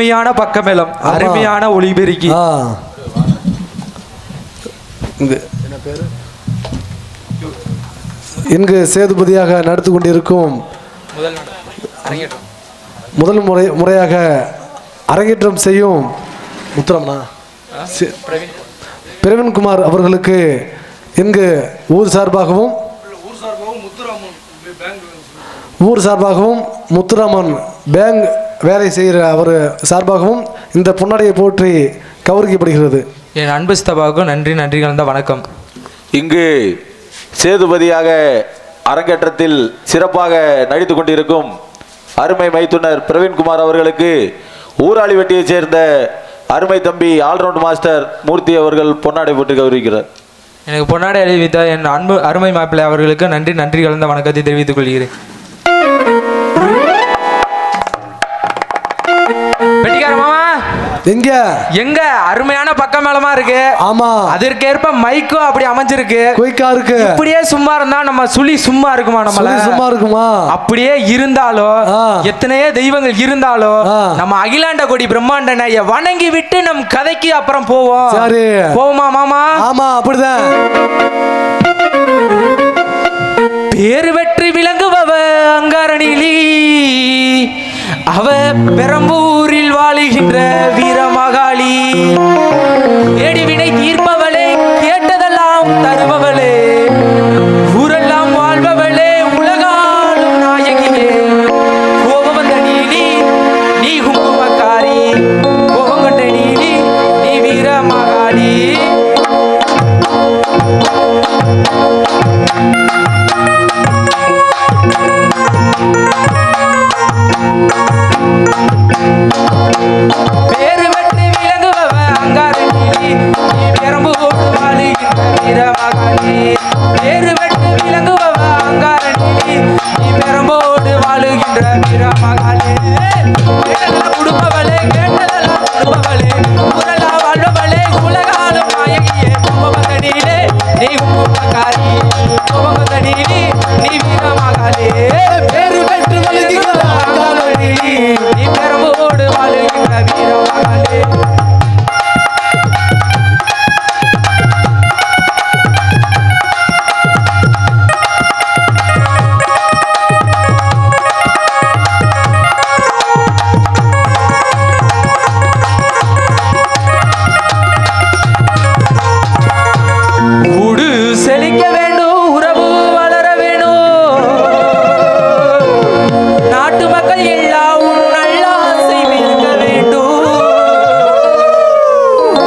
அருமையான பக்கமேளம், அருமையான ஒளிபெருக்கி. இங்கு சேதுபதியாக நடத்தி கொண்டிருக்கும் முதல் முறையாக அரங்கேற்றம் செய்யும் முத்துராமனா பிரவீன்குமார் அவர்களுக்கு இங்கு ஊர் சார்பாகவும் முத்துராமன் பேங்க் வேலை செய்கிற அவர் சார்பாகவும் இந்த பொன்னாடையை போற்றி கௌரவிக்கப்படுகிறது. என் அன்பு ஸ்தபாவுக்கும் நன்றி கலந்த வணக்கம். இங்கு சேதுபதியாக அரங்கேற்றத்தில் சிறப்பாக நடித்து கொண்டிருக்கும் அருமை மைத்துனர் பிரவீன்குமார் அவர்களுக்கு ஊராளி வெட்டியைச் சேர்ந்த அருமை தம்பி ஆல்ரவுண்ட் மாஸ்டர் மூர்த்தி அவர்கள் பொன்னாடை போட்டு கௌரவிக்கிறார். எனக்கு பொன்னாடை அளிவித்த என் அன்பு அருமை மாப்பிள்ளை அவர்களுக்கு நன்றி கலந்த வணக்கத்தை தெரிவித்துக் கொள்கிறேன். வெட்டிக்கார மாமா எங்க அருமையான பக்கமேளமா இருக்கு. ஆமா, அதற்கேற்ப மைக்கும் அப்படி அமைஞ்சிருக்கு, குயிக்கா இருக்கு. இப்படியே சும்மா இருந்தா நம்ம சும்மா இருக்குமா? நம்ம சும்மா இருக்குமா? அப்படியே இருந்தாலும் எத்தனையோ தெய்வங்கள் இருந்தாலும் நம்ம அகிலாண்ட கோடி பிரம்மாண்டனை வணங்கி விட்டு நம் கதைக்கு அப்புறம் போவோம். சரி, போவோமா மாமா? ஆமா, அப்படிதான். பேரு வெற்றி விளங்குபவ அங்காரணிலி, அவ பெரம்பூரில் வாழுகின்ற வீரமகாளி, ஏடிவினை தீர்ப்பவளே, கேட்டதெல்லாம் தருபவளே, ஊரெல்லாம் வாழ்பவளே, உலகாளும் நாயகியே, கோபம் வந்த நீலி நீ குங்குமக்காரி, கோபம் கொண்ட நீலி நீ வீரமகாளி. பேரு வெற்றி விளங்குபவ அங்காரணிலி, நீ பெரம்பூர் வாழுகின்ற வீரமகாளி, பேரு வெற்றி விளங்குபவ அங்காரணிலி, நீ பெரம்போடு வாழுகின்ற வீரமகாளி, உடுப்பவளே, கேட்டதெல்லாம் உடுப்பவளே, ஊரெல்லாம் வாழ்பவளே, உலகாலும் நாயகியே, கோபவந்தனிலே நீ குங்குமக்காரி, கோபவந்தனிலே நீ வீரமகாளி, பேரு வெற்றி விளங்குபவ அங்காரணிலி, நீ பெரம்போடு வாழுகின்ற வீரமகாளி. ஊடு செழிக்க வேண்டும், உறவு வளர வேணும், நாட்டு மக்கள் எல்லாம் நல்லா செய்விருக்க வேண்டும்,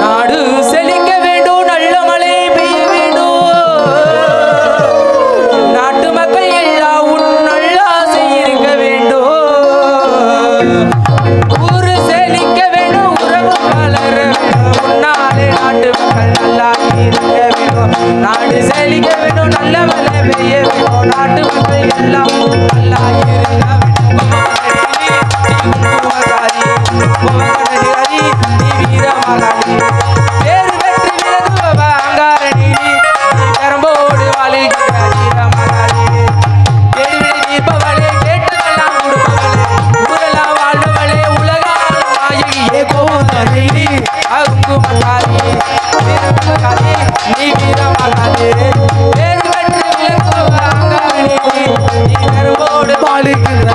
நாடு செழிக்க வேண்டும், நல்ல மழை பெய்ய வேண்டும், நாட்டு மக்கள் எல்லாம் நல்லா செய்யிருக்க வேண்டும், ஊரு செழிக்க வேண்டும், உறவு வளர வேண்டும், உன்னாலே நாட்டு மக்கள் நல்லா இருக்க வேண்டும், நாடு செழிக்க வேண்டும், நல்ல மழை பெய்ய வேண்டும், நாட்டு மக்கள் எல்லாம் நல்லா இருக்க வேண்டும். நீ வீரமகாளி, பேரு வெற்றி விளங்குபவ அங்காரணிலி, நீ பெரம்போடு வாழுகின்ற வீரமகாளி, கேடுவினை தீர்ப்பவளே, கேட்டதெல்லாம் கொடுப்பவளே, ஊரெல்லாம் வாழ்பவளே, உலகாளும் நாயகியே, கோபவந்தனிலே குங்குமக்காரி, வீரமகாளி, நீ வீரமகாளி, பேரு வெற்றி விளங்குபவ அங்காரணிலி, நீ பெரம்போடு வாழுகின்ற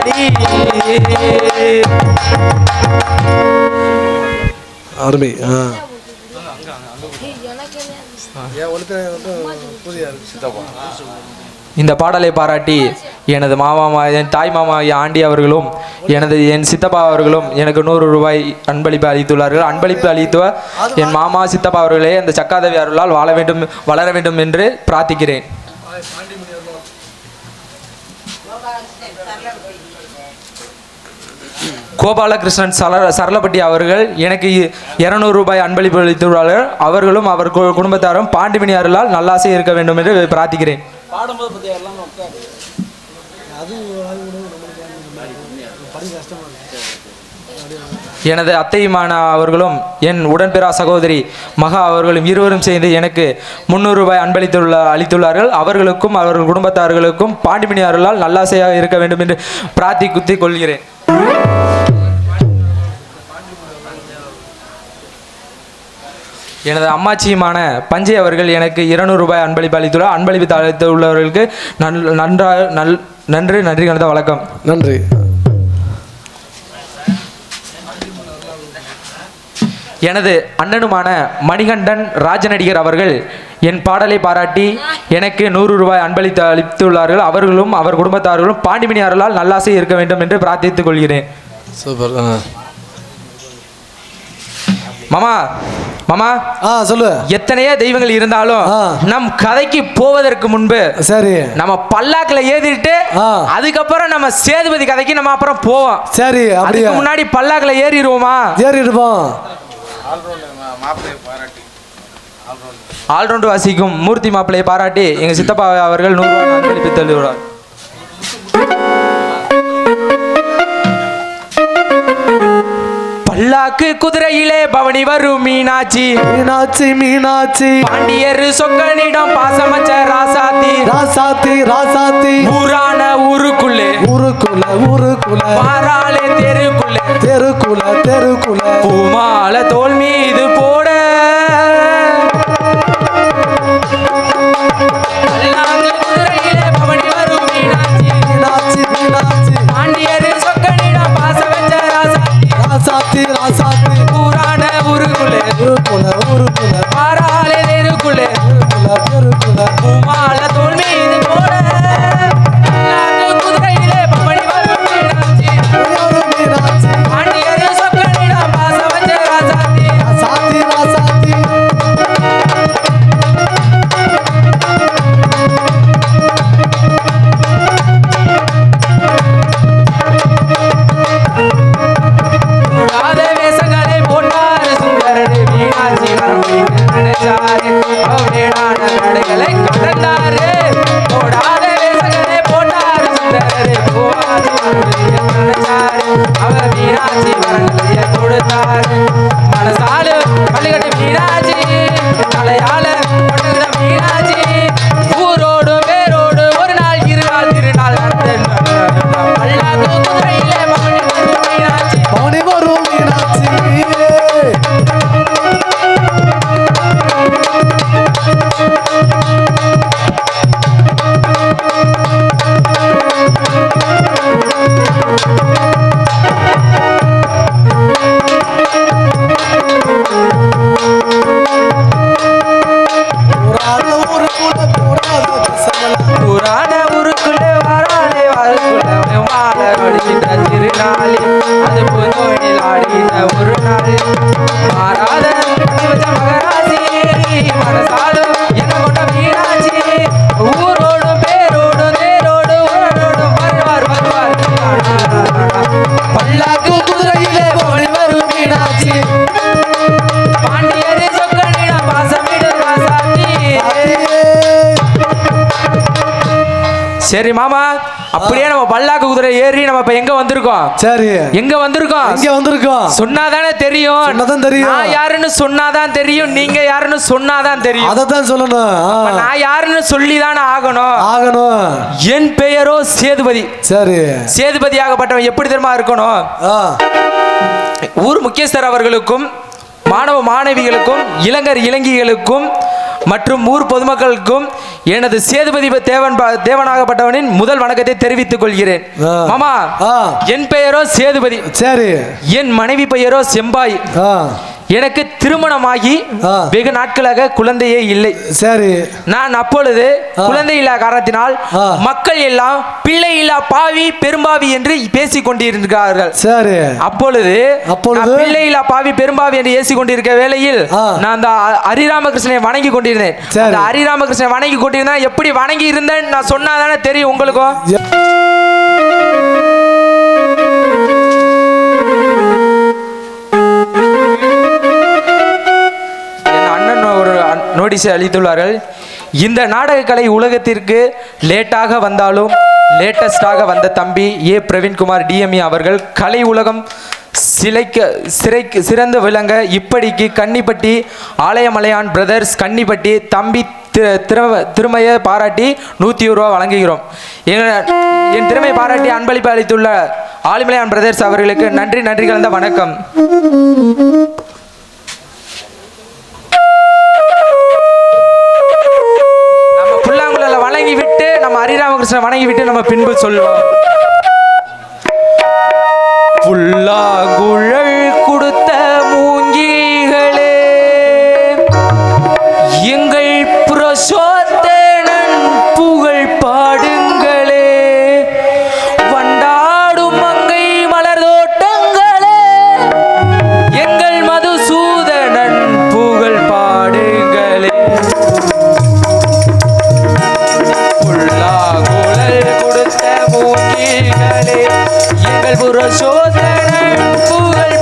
பாடி அருமை. இந்த பாடலை பாராட்டி எனது என் தாய் மாமா ஆண்டி அவர்களும் என் சித்தப்பா அவர்களும் எனக்கு 100 ரூபாய் அன்பளிப்பு அளித்துள்ளார்கள். அன்பளிப்பு அளித்த என் மாமா சித்தப்பா அவர்களே அந்த சக்காதேவி அருளால் வளர வேண்டும் என்று பிரார்த்திக்கிறேன். கோபாலகிருஷ்ணன் சரளப்பட்டி அவர்கள் எனக்கு 200 ரூபாய் அன்பளிப்பு அளித்துள்ளார்கள். அவர்களும் அவர் குடும்பத்தாரும் பாண்டிமணி அருளால் நல்லாசை இருக்க வேண்டும் என்று பிரார்த்திக்கிறேன். எனது அத்தையுமான அவர்களும் என் உடன்பிறா சகோதரி மகா அவர்களும் இருவரும் சேர்ந்து எனக்கு 300 ரூபாய் அளித்துள்ளார்கள். அவர்களுக்கும் அவர்கள் குடும்பத்தார்களுக்கும் பாண்டிமணி அருளால் நல்லாசையாக இருக்க வேண்டும் என்று பிரார்த்தித்துக் கொள்கிறேன். எனது அம்மாச்சியுமான பஞ்சை அவர்கள் எனக்கு 200 ரூபாய் அன்பளிப்பு அளித்துள்ளார். அன்பளிப்பு அளித்துள்ளவர்களுக்கு நன்றி கலந்த வணக்கம். நன்றி. எனது அண்ணனுமான மணிகண்டன் ராஜநடிகர் அவர்கள் என் பாடலை பாராட்டி எனக்கு 100 ரூபாய் அளித்துள்ளார்கள். அவர்களும் அவர் குடும்பத்தார்களும் பாண்டிமணி அருளால் நல்லாசை இருக்க வேண்டும் என்று பிரார்த்தித்துக் கொள்கிறேன். சூப்பர். மாமா மாமா சொல்லு. எத்தனையோ தெய்வங்கள் இருந்தாலும் நம் கதைக்கு போவதற்கு முன்பு சரி நம்ம பல்லாக்குல ஏறிட்டு அதுக்கப்புறம் நம்ம சேதுபதி கதைக்கு நம்ம அப்புறம் போவோம். சரி, அதுக்கு முன்னாடி பல்லாக்குல ஏறிடுவோமா? ஏறிடுவோம். ஆல்ரவுண்ட் வாசிக்கும் மூர்த்தி மாப்பிள்ளையை பாராட்டி எங்க சித்தப்பா அவர்கள் 100 ரூபாய் அன்பளிப்பு தள்ளுகிறார். பல்லாக்கு குதிரையிலே பவனி வரும் மீனாட்சி மீனாட்சி மீனாட்சி பாண்டியர் சொக்கனிடம் பாசமச்ச ராசாத்தி ராசாத்தி ராசாத்தி ஊரான ஊருக்குள்ளே பாராளே தெருக்குள்ள பூமால தோல் மீது போட பல்லாக்கு குதிரையிலே பவனி வரும் மீனாட்சி மீனாட்சி மீனாட்சி பாண்டியர் சொக்கனிடம் பாசமச்ச ராசாத்தி ராசாத்தி ஊரான ஊருக்குள்ளே பாராளே தெருக்குள்ளே பூமால தோல் மீது போட குதிரையிலே பவனி வரும் மீனாட்சி பாண்டியர் சொக்கனிடம் பாசமச்ச ராசாத்தி ராசாத்தி வேஷங்களை போட்டார் சுந்தரனே மீனாட்சி நினைச்சாரு அவனேடான கடைகளை கடந்தாரு. போடாத வேஷங்களை போட்டார் சுந்தரனே நினைச்சாரு அவ மீனாட்சி வரங்களைய கொடுத்தாரு. மனசாலு பள்ளிக்கட்டு மீனாட்சி தலையால கொண்டுகிற மீனாட்சி ஊரோடு பேரோடு ஒரு நாள் இருநாள் திருநாள் பல்லாக்கு குதிரையிலே பவனி வரும் மீனாட்சி புராண ஊருக்குள்ளே வராளே வாழ்க்குள்ளே மால வடிக்கின்ற திருநாளே அது புதுவெளியில் ஆடின ஒரு நாள் மாறாத மகராசி மனசாலும் என்ன கொண்ட மீனாட்சி ஊரோடும் பேரோடும் தேரோடும் உரனோடும் வருவார் பல்லாக்கு குதிரையிலே போய் வரும் மீனாட்சி பாண்டியரே சொக்கனிடம் பாசமிடு ராசாத்தி. சரி மாமா, அப்படியே நம்ம பல்லாக்கு குதிரை ஏறி நம்ம இப்ப எங்க வந்திருக்கோம்? சரி, எங்க வந்திருக்கோம்? இங்க வந்திருக்கோம். சொன்னாதானே தெரியும். சொன்னாதான் தெரியும். நான் யாருன்னு சொன்னாதான் தெரியும். நீங்க யாருன்னு சொன்னாதான் தெரியும். அததான் சொல்லணும். நான் யாருன்னு சொல்லிதானே ஆகணும். என் பெயரோ சேதுபதி. சரி, சேதுபதியாகப்பட்டவன் எப்படி தெரியுமா இருக்கணும்? ஊர் முக்கியஸ்தர் அவர்களுக்கும் மாணவ மாணவிகளுக்கும் இளைஞர்களுக்கும் மற்றும் ஊர் பொதுமக்களுக்கும் எனது சேதுபதி தேவனாகப்பட்டவனின் முதல் வணக்கத்தை தெரிவித்துக் கொள்கிறேன். மாமா, என் பெயரோ சேதுபதி. சரி. என் மனைவி பெயரோ செம்பாய். எனக்கு திருமணமாகி வெகு நாட்களாக குழந்தையே இல்லை. சரி. நான் அப்பொழுது குழந்தை இல்லா காரணத்தினால் மக்கள் எல்லாம் பிள்ளை இல்லா பாவி பெரும்பாவி என்று பேசிக் கொண்டிருக்கிறார்கள். சரி. அப்பொழுது பிள்ளை இல்லா பாவி பெரும்பாவி என்று பேசிக் கொண்டிருக்க வேளையில் நான் அந்த ஹரிராமகிருஷ்ணனை வணங்கி கொண்டிருந்தேன். அந்த ஹரிராமகிருஷ்ணனை வணங்கி கொண்டிருந்தேன். எப்படி வணங்கி இருந்தேன் நான் சொன்னாதானே தெரியும் உங்களுக்கும். நோட்டீஸை அளித்துள்ளார்கள். இந்த நாடக கலை உலகத்திற்கு லேட்டாக வந்தாலும் லேட்டஸ்டாக வந்த தம்பி பிரவீன்குமார் டிஎம்இ அவர்கள் கலை உலகம் சிறந்து விளங்க இப்படிக்கு கன்னிப்பட்டி ஆலயமலையான் பிரதர்ஸ் கன்னிப்பட்டி தம்பி திறமையை பாராட்டி 120 ரூபா வழங்குகிறோம். என் திறமை பாராட்டி அன்பளிப்பு அளித்துள்ள ஆலிமலையான் பிரதர்ஸ் அவர்களுக்கு நன்றி கலந்த வணக்கம். நம்ம ஹரிராமகிருஷ்ணன் வணங்கி விட்டு நம்ம பின்பு சொல்லுவோம். புல்லாங்குழல் கொடுத்த மூங்கிகளே எங்கள் புரசோத்தனன் புகழ் பாடுங்களே, வண்டாடும் மங்கை மலர் தோட்டங்களே எங்கள் மதுசூதனன் புகழ் பாடுங்களே. எங்கள் புரசோதனன் புகழ்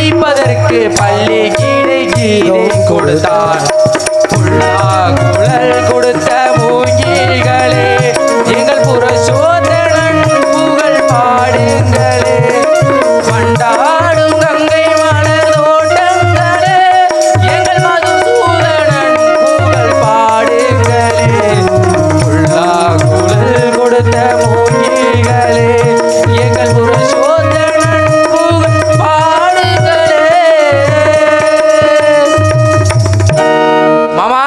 படிப்பதற்கு பள்ளி கீழே கீழே கொடுத்தான். குழல் கொடுத்த மூங்கில்களே எங்கள் புரசோதனன் புகழ் பாடுங்களே. வண்டாடும் கங்கை மலரோட்டங்களே எங்கள் மதுசூதனன் புகழ் பாடுங்களே. குழல் கொடுத்த மூங்கில்களே எங்கள் புரசோதனன் புகழ் பாடுங்களே. மாமா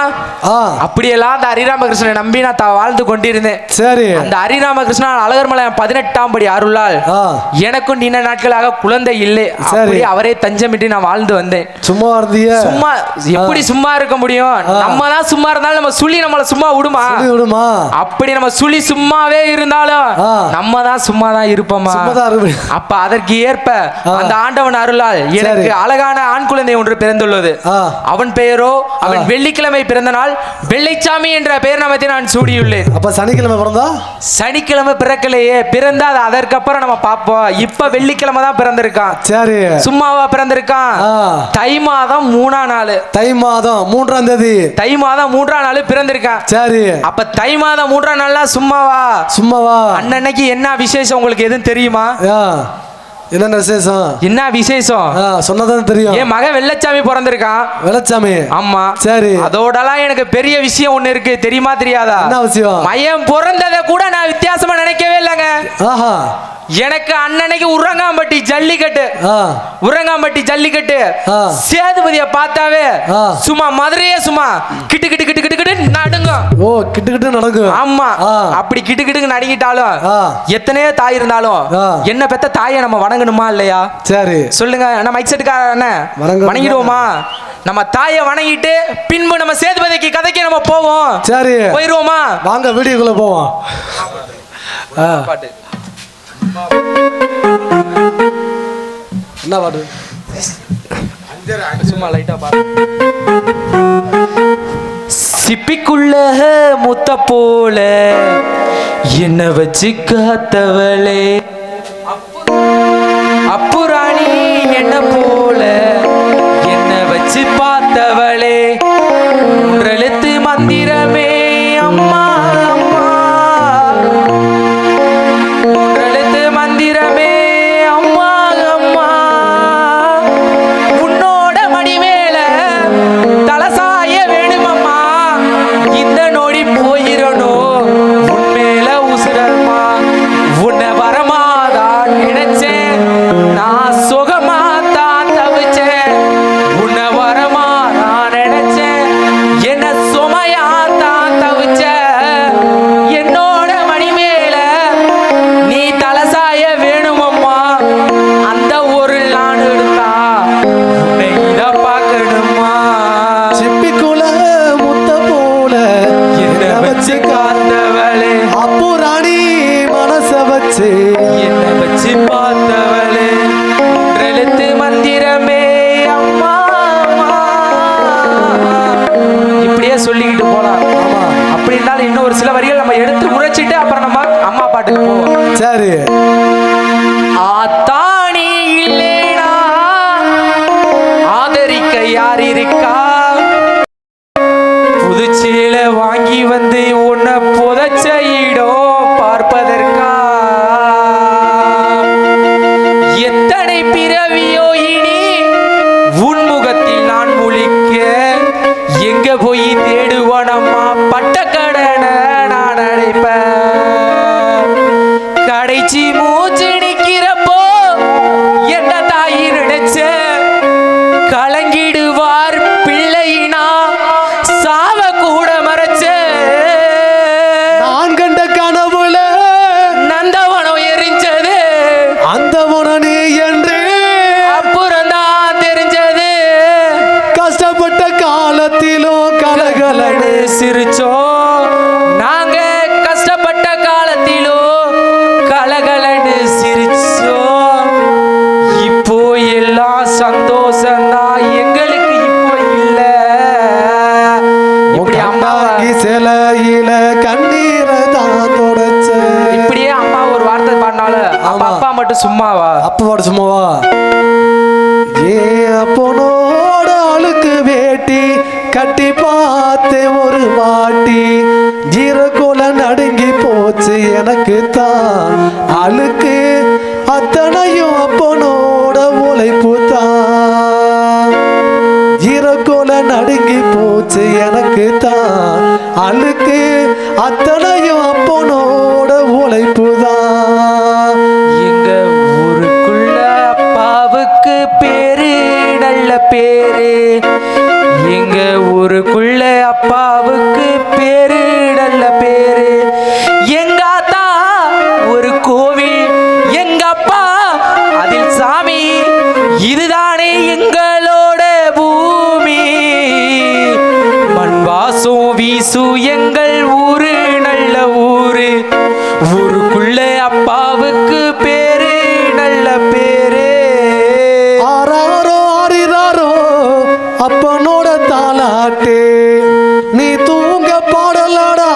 அப்படியெல்லாம் அந்த ஹரிராமகிருஷ்ணனை நம்பி நான் வாழ்ந்து கொண்டிருந்தேன். சரி. அந்த ஹரிராமகிருஷ்ணன் அழகர்மலை 18ஆம் படி அருளால் எனக்கும் நீண்ட நாட்களாக குழந்தை இல்லை. அப்படி அவரே தஞ்சமிட்டு நான் வாழ்ந்து வந்தேன். சும்மா இருந்திய? சும்மா எப்படி சும்மா இருக்க முடியும்? நம்ம தான் சும்மா இருந்தாலும் நம்ம சுழி நம்மள சும்மா விடுமா? அப்படி நம்ம சுழி சும்மாவே இருந்தாலும் நம்ம தான் சும்மா தான் இருப்போமா? அப்ப அதற்கு ஏற்ப அந்த ஆண்டவன் அருளால் எனக்கு அழகான ஆண் குழந்தை ஒன்று பிறந்துள்ளது. அவன் பெயரோ அவன் வெள்ளிக்கிழமை பிறந்த நாள் வெள்ளைச்சாமி என்ற பெயர் நாமத்தை நான் சூடியுள்ளேன். அப்ப சனிக்கிழமை பிறந்தா? சனிக்கிழமை பிறக்கலையே, பிறந்தா அதற்கப்புறம் நம்ம பார்ப்போம். இப்ப வெள்ளிக்கிழமை தான் பிறந்திருக்கான். சரி. சும்மாவா பிறந்திருக்கான்? தை மாதம் 3ஆம் நாள். தை மாதம் 3ஆம் தேதி. தை மாதம் 3ஆம் நாள் பிறந்திருக்கான். சரி. அப்ப தை மாதம் 3ஆம் நாள்ல சும்மாவா? சும்மாவா. அன்னைக்கு என்ன விசேஷம் உங்களுக்கு எதுவும் தெரியுமா? என்ன விசேஷம்? என்ன விசேஷம் சொன்னதான் தெரியும். என் மகன் வெள்ளச்சாமி பிறந்திருக்கான். வெள்ளச்சாமி? ஆமா. சரி. அதோடலாம் எனக்கு பெரிய விஷயம் ஒண்ணு இருக்கு, தெரியுமா தெரியாதா? என்ன விஷயம்? மகன் பிறந்ததை கூட நான் வித்தியாசமா நினைக்கவே இல்லைங்க. எனக்கு அன்னைக்கு உரங்காம்பட்டி ஜல்லிக்கட்டு. உரங்காம்பட்டி ஜல்லிக்கட்டு சேதுபதியை பார்த்தாவே சும்மா மதுரையே சும்மா கிட்டு கிட்டு கிட்டு கிட்டு கிட்டு நடுங்க. ஓ, கிட்டு கிட்டு நடக்கும். ஆமா. அப்படி கிட்டு கிட்டு நடுங்கிட்டாலும் எத்தனையோ தாய் இருந்தாலும் என்ன பெத்த தாயை நம்ம வணங்கணுமா இல்லையா? சரி சொல்லுங்க. அண்ணா மைக் செட்டுக்கார அண்ணன் வணங்கிடுவோமா? நம்ம தாயை வணங்கிட்டு பின்பு நம்ம சேதுபதிக்கு கதைக்கு நம்ம போவோம். சரி போயிருவோமா? வாங்க வீடியோக்குள்ள போவோம். பாட்டு என்ன பாட்டு? சும்மா லைட்டா பாட்டு. சிப்பிக்குள்ள முத்த போல என்ன வச்சு காத்தவளே, அப்புராணி என்ன போல என்ன வச்சு பார்த்தவளே, எழுத்து மந்திரமே அம்மா அம்மா, எழுத்து மந்திரமே அம்மா அம்மா, உன்னோட மணி மேல தலசாய வேணுமம்மா, இந்த நொடி போயிடணும் உன்மேல உசுரம்மா, உன்னை வரமாதான் நினைச்சேன் நான் சுகமா தான் தவிச்சேன், உன்னை வரமா நான் நினைச்சேன் என்ன சுமையா தான் தவிச்சேன், என்னோட மணி மேல நீ தலசாய வேணுமம்மா, அந்த ஒரு நாள் எடுத்தா உன்னை இத பார்க்கணுமா, சிப்பிக்குள்ள முத்த போல என்ன வச்சு காத்தவளே, அப்புராணி மனச வச்சு என்ன வச்சு பார்த்தவளே, எழுத்து மந்திரமே அம்மா அம்மா. இப்படியே சொல்லிக்கிட்டு போலாம். அப்படி இருந்தாலும் இன்னும் ஒரு சில வரிகள் நம்ம எடுத்து உரைச்சிட்டு அப்புறம் நம்ம அம்மா பாட்டுக்கு போவோம். சரி. ஆத்தாணி இல்லேனா ஆதரிக்க யார் இருக்கா, புதுச்சேல வாங்கி வந்து உன்னை புதைச்ச இடம் பார்ப்பதற்கா, எத்தனை பிறவியோ இனி உன்முகத்தில் நான் முழிக்க, எங்க போய் தேடுவானம்மா பட்ட கடனை நான் அடைப்பேன், கடைச்சி மூச்சு நிக்கிறப்போ என்ன தாயி நினைச்ச, கலங்கிடுவார் பிள்ளையினா சாவ கூட மறைச்ச, நான் கண்ட கனவுல நந்தவனம் எரிஞ்சது அந்த நீ என்று அப்புறம் தான் தெரிஞ்சது, கஷ்டப்பட்ட காலத்திலும் கலகலன்னு சிரிச்சோம் நாங்க, கஷ்டப்பட்ட காலத்திலும் கலகலன்னு சிரிச்சோம், இப்போ எல்லாம் சந்தோஷம்தான் எங்களுக்கு இப்போ இல்ல. இப்படி அம்மாவை சிலையில கண்ணீரை தான் தொடச்ச. இப்படியே அம்மா ஒரு வார்த்தை பாடினாலும் அப்பா மட்டும் சும்மாவா? அப்பா பாட்டு சும்மாவா? ஏன் அப்பனோட அழுக்கு வேட்டி கட்டி பார்த்தேன் ஒரு வாட்டி ஜீரகோல நடுங்கி போச்சு எனக்கு தான் அழுக்கு அத்தனையும் அப்பனோட உழைப்பு தான் ஜீரகோல நடுங்கி போச்சு எனக்கு தான் அழுக்கு அத்தனையும் அப்பனோட உழைப்பு தான். எங்க ஊருக்குள்ள அப்பாவுக்கு பேரு நல்ல பேரு. எங்க ஊருக்குள்ள அப்பாவுக்கு பேரு நல்ல பேரு. எங்க ஆத்தா ஒரு கோவில், எங்க அப்பா அதில் சாமி. இதுதானே எங்களோட பூமி. மண் வாசம் வீசு எங்கள் ஊரு நல்ல ஊரு. ஊருக்குள்ள அப்பாவுக்கு பேரு நல்ல பேரு. ஆறாரோ ஆறிறாரோ அப்பனோட தாலாட்டு நீ தூங்க பாடலடா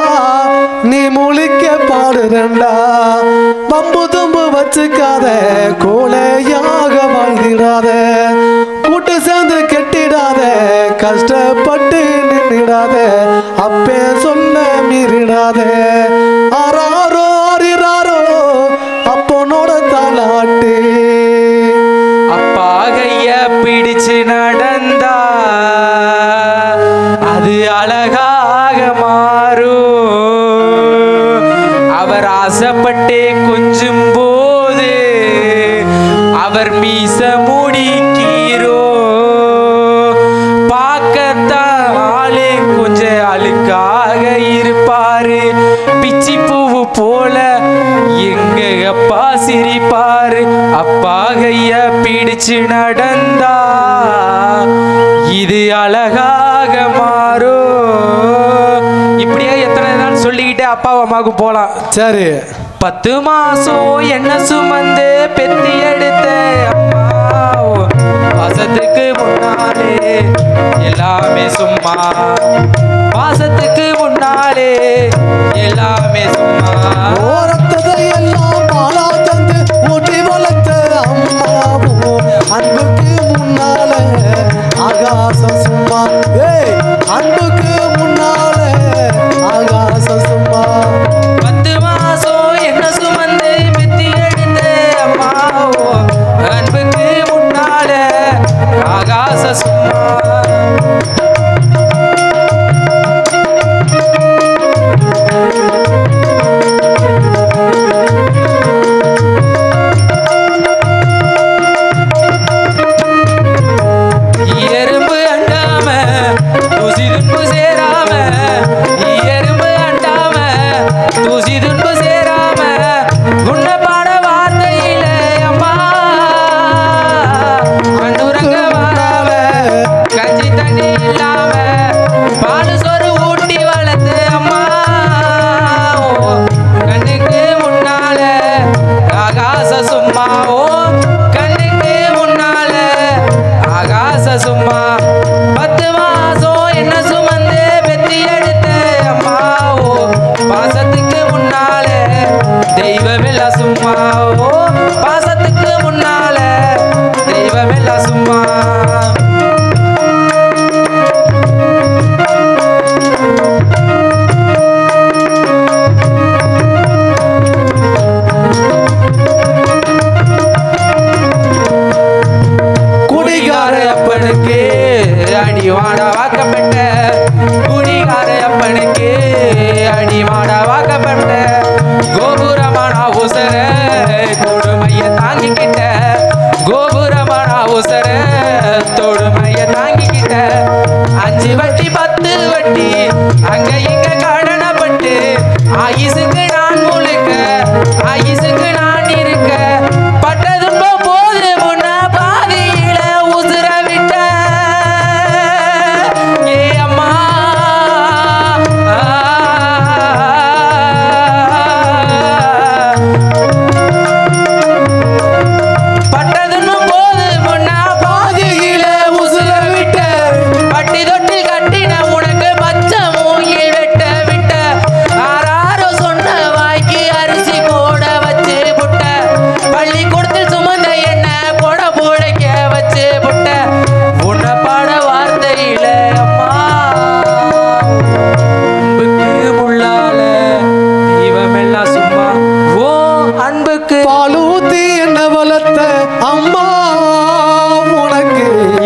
நீ முழிக்க பாடுறண்டா. பம்பு தும்பு வச்சுக்காத கோலையாக வாழ்ந்திடாத கூட்டு சேர்ந்து கெட்டிடாத கஷ்டப்பட்டு நின்னிடாத அப்பே சொல்ல மீறிடாத. ஆறாரோ ஆறிறாரோ அப்பனோட தாலாட்டு. அப்பா கைய பிடிச்சு நடந்தா அது அழகாக மாறும். அவர் ஆசைப்பட்டே கொஞ்சும் போது அவர் மீச முடிக்கிறோ. பார்க்கத்தான் ஆளு கொஞ்சம் அழுக்காக இருப்பாரு. பிச்சி பூவு போல எங்க அப்பா சிரிப்பாரு. அப்பா கைய பிடிச்சு நடந்தா இது அழகாக மாறும். இப்படியே எத்தனை நாள் சொல்லிக்கிட்டே அப்பா அம்மாவுக்கு போலாம். சரி 10 மாசம் என்ன சுமந்து பெத்தி எடுத்த அம்மா. பாசத்துக்கு முன்னாலே எல்லாமே சும்மா. பாசத்துக்கு முன்னாலே எல்லாமே சும்மா. ஓரத்ததை எல்லாம் பாலா தந்து ஊட்டி வளர்த்த அம்மாவும் அன்புக்கு முன்னால ஆகாசம் சும்மா. ஏய் அன்புக்கு முன்னால ஆகாசம் சும்மா. 10 மாசம் என்ன சுமந்து பெத்தி எடுத்த அம்மாவோ அன்புக்கு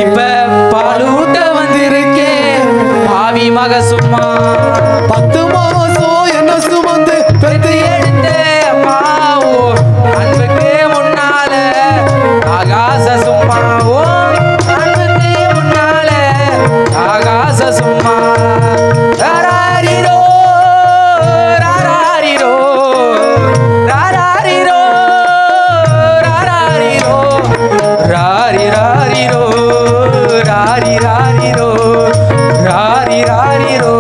இப்ப பாலூட்ட வந்திருக்கேன் பாவி மக சும்மா 10 மாசம் என்ன சுமந்து பெத்து எடுத்த அம்மாவோ அன்புக்கு முன்னால ஆகாச சும்மாவோ அன்புக்கு முன்னால ஆகாச சும்மா ராராரிரோ ராராரிரோ ராராரிரோ ராராரிரோ ராரி ராரிரோ ராரி ராரிரோ ராரி ராரிரோ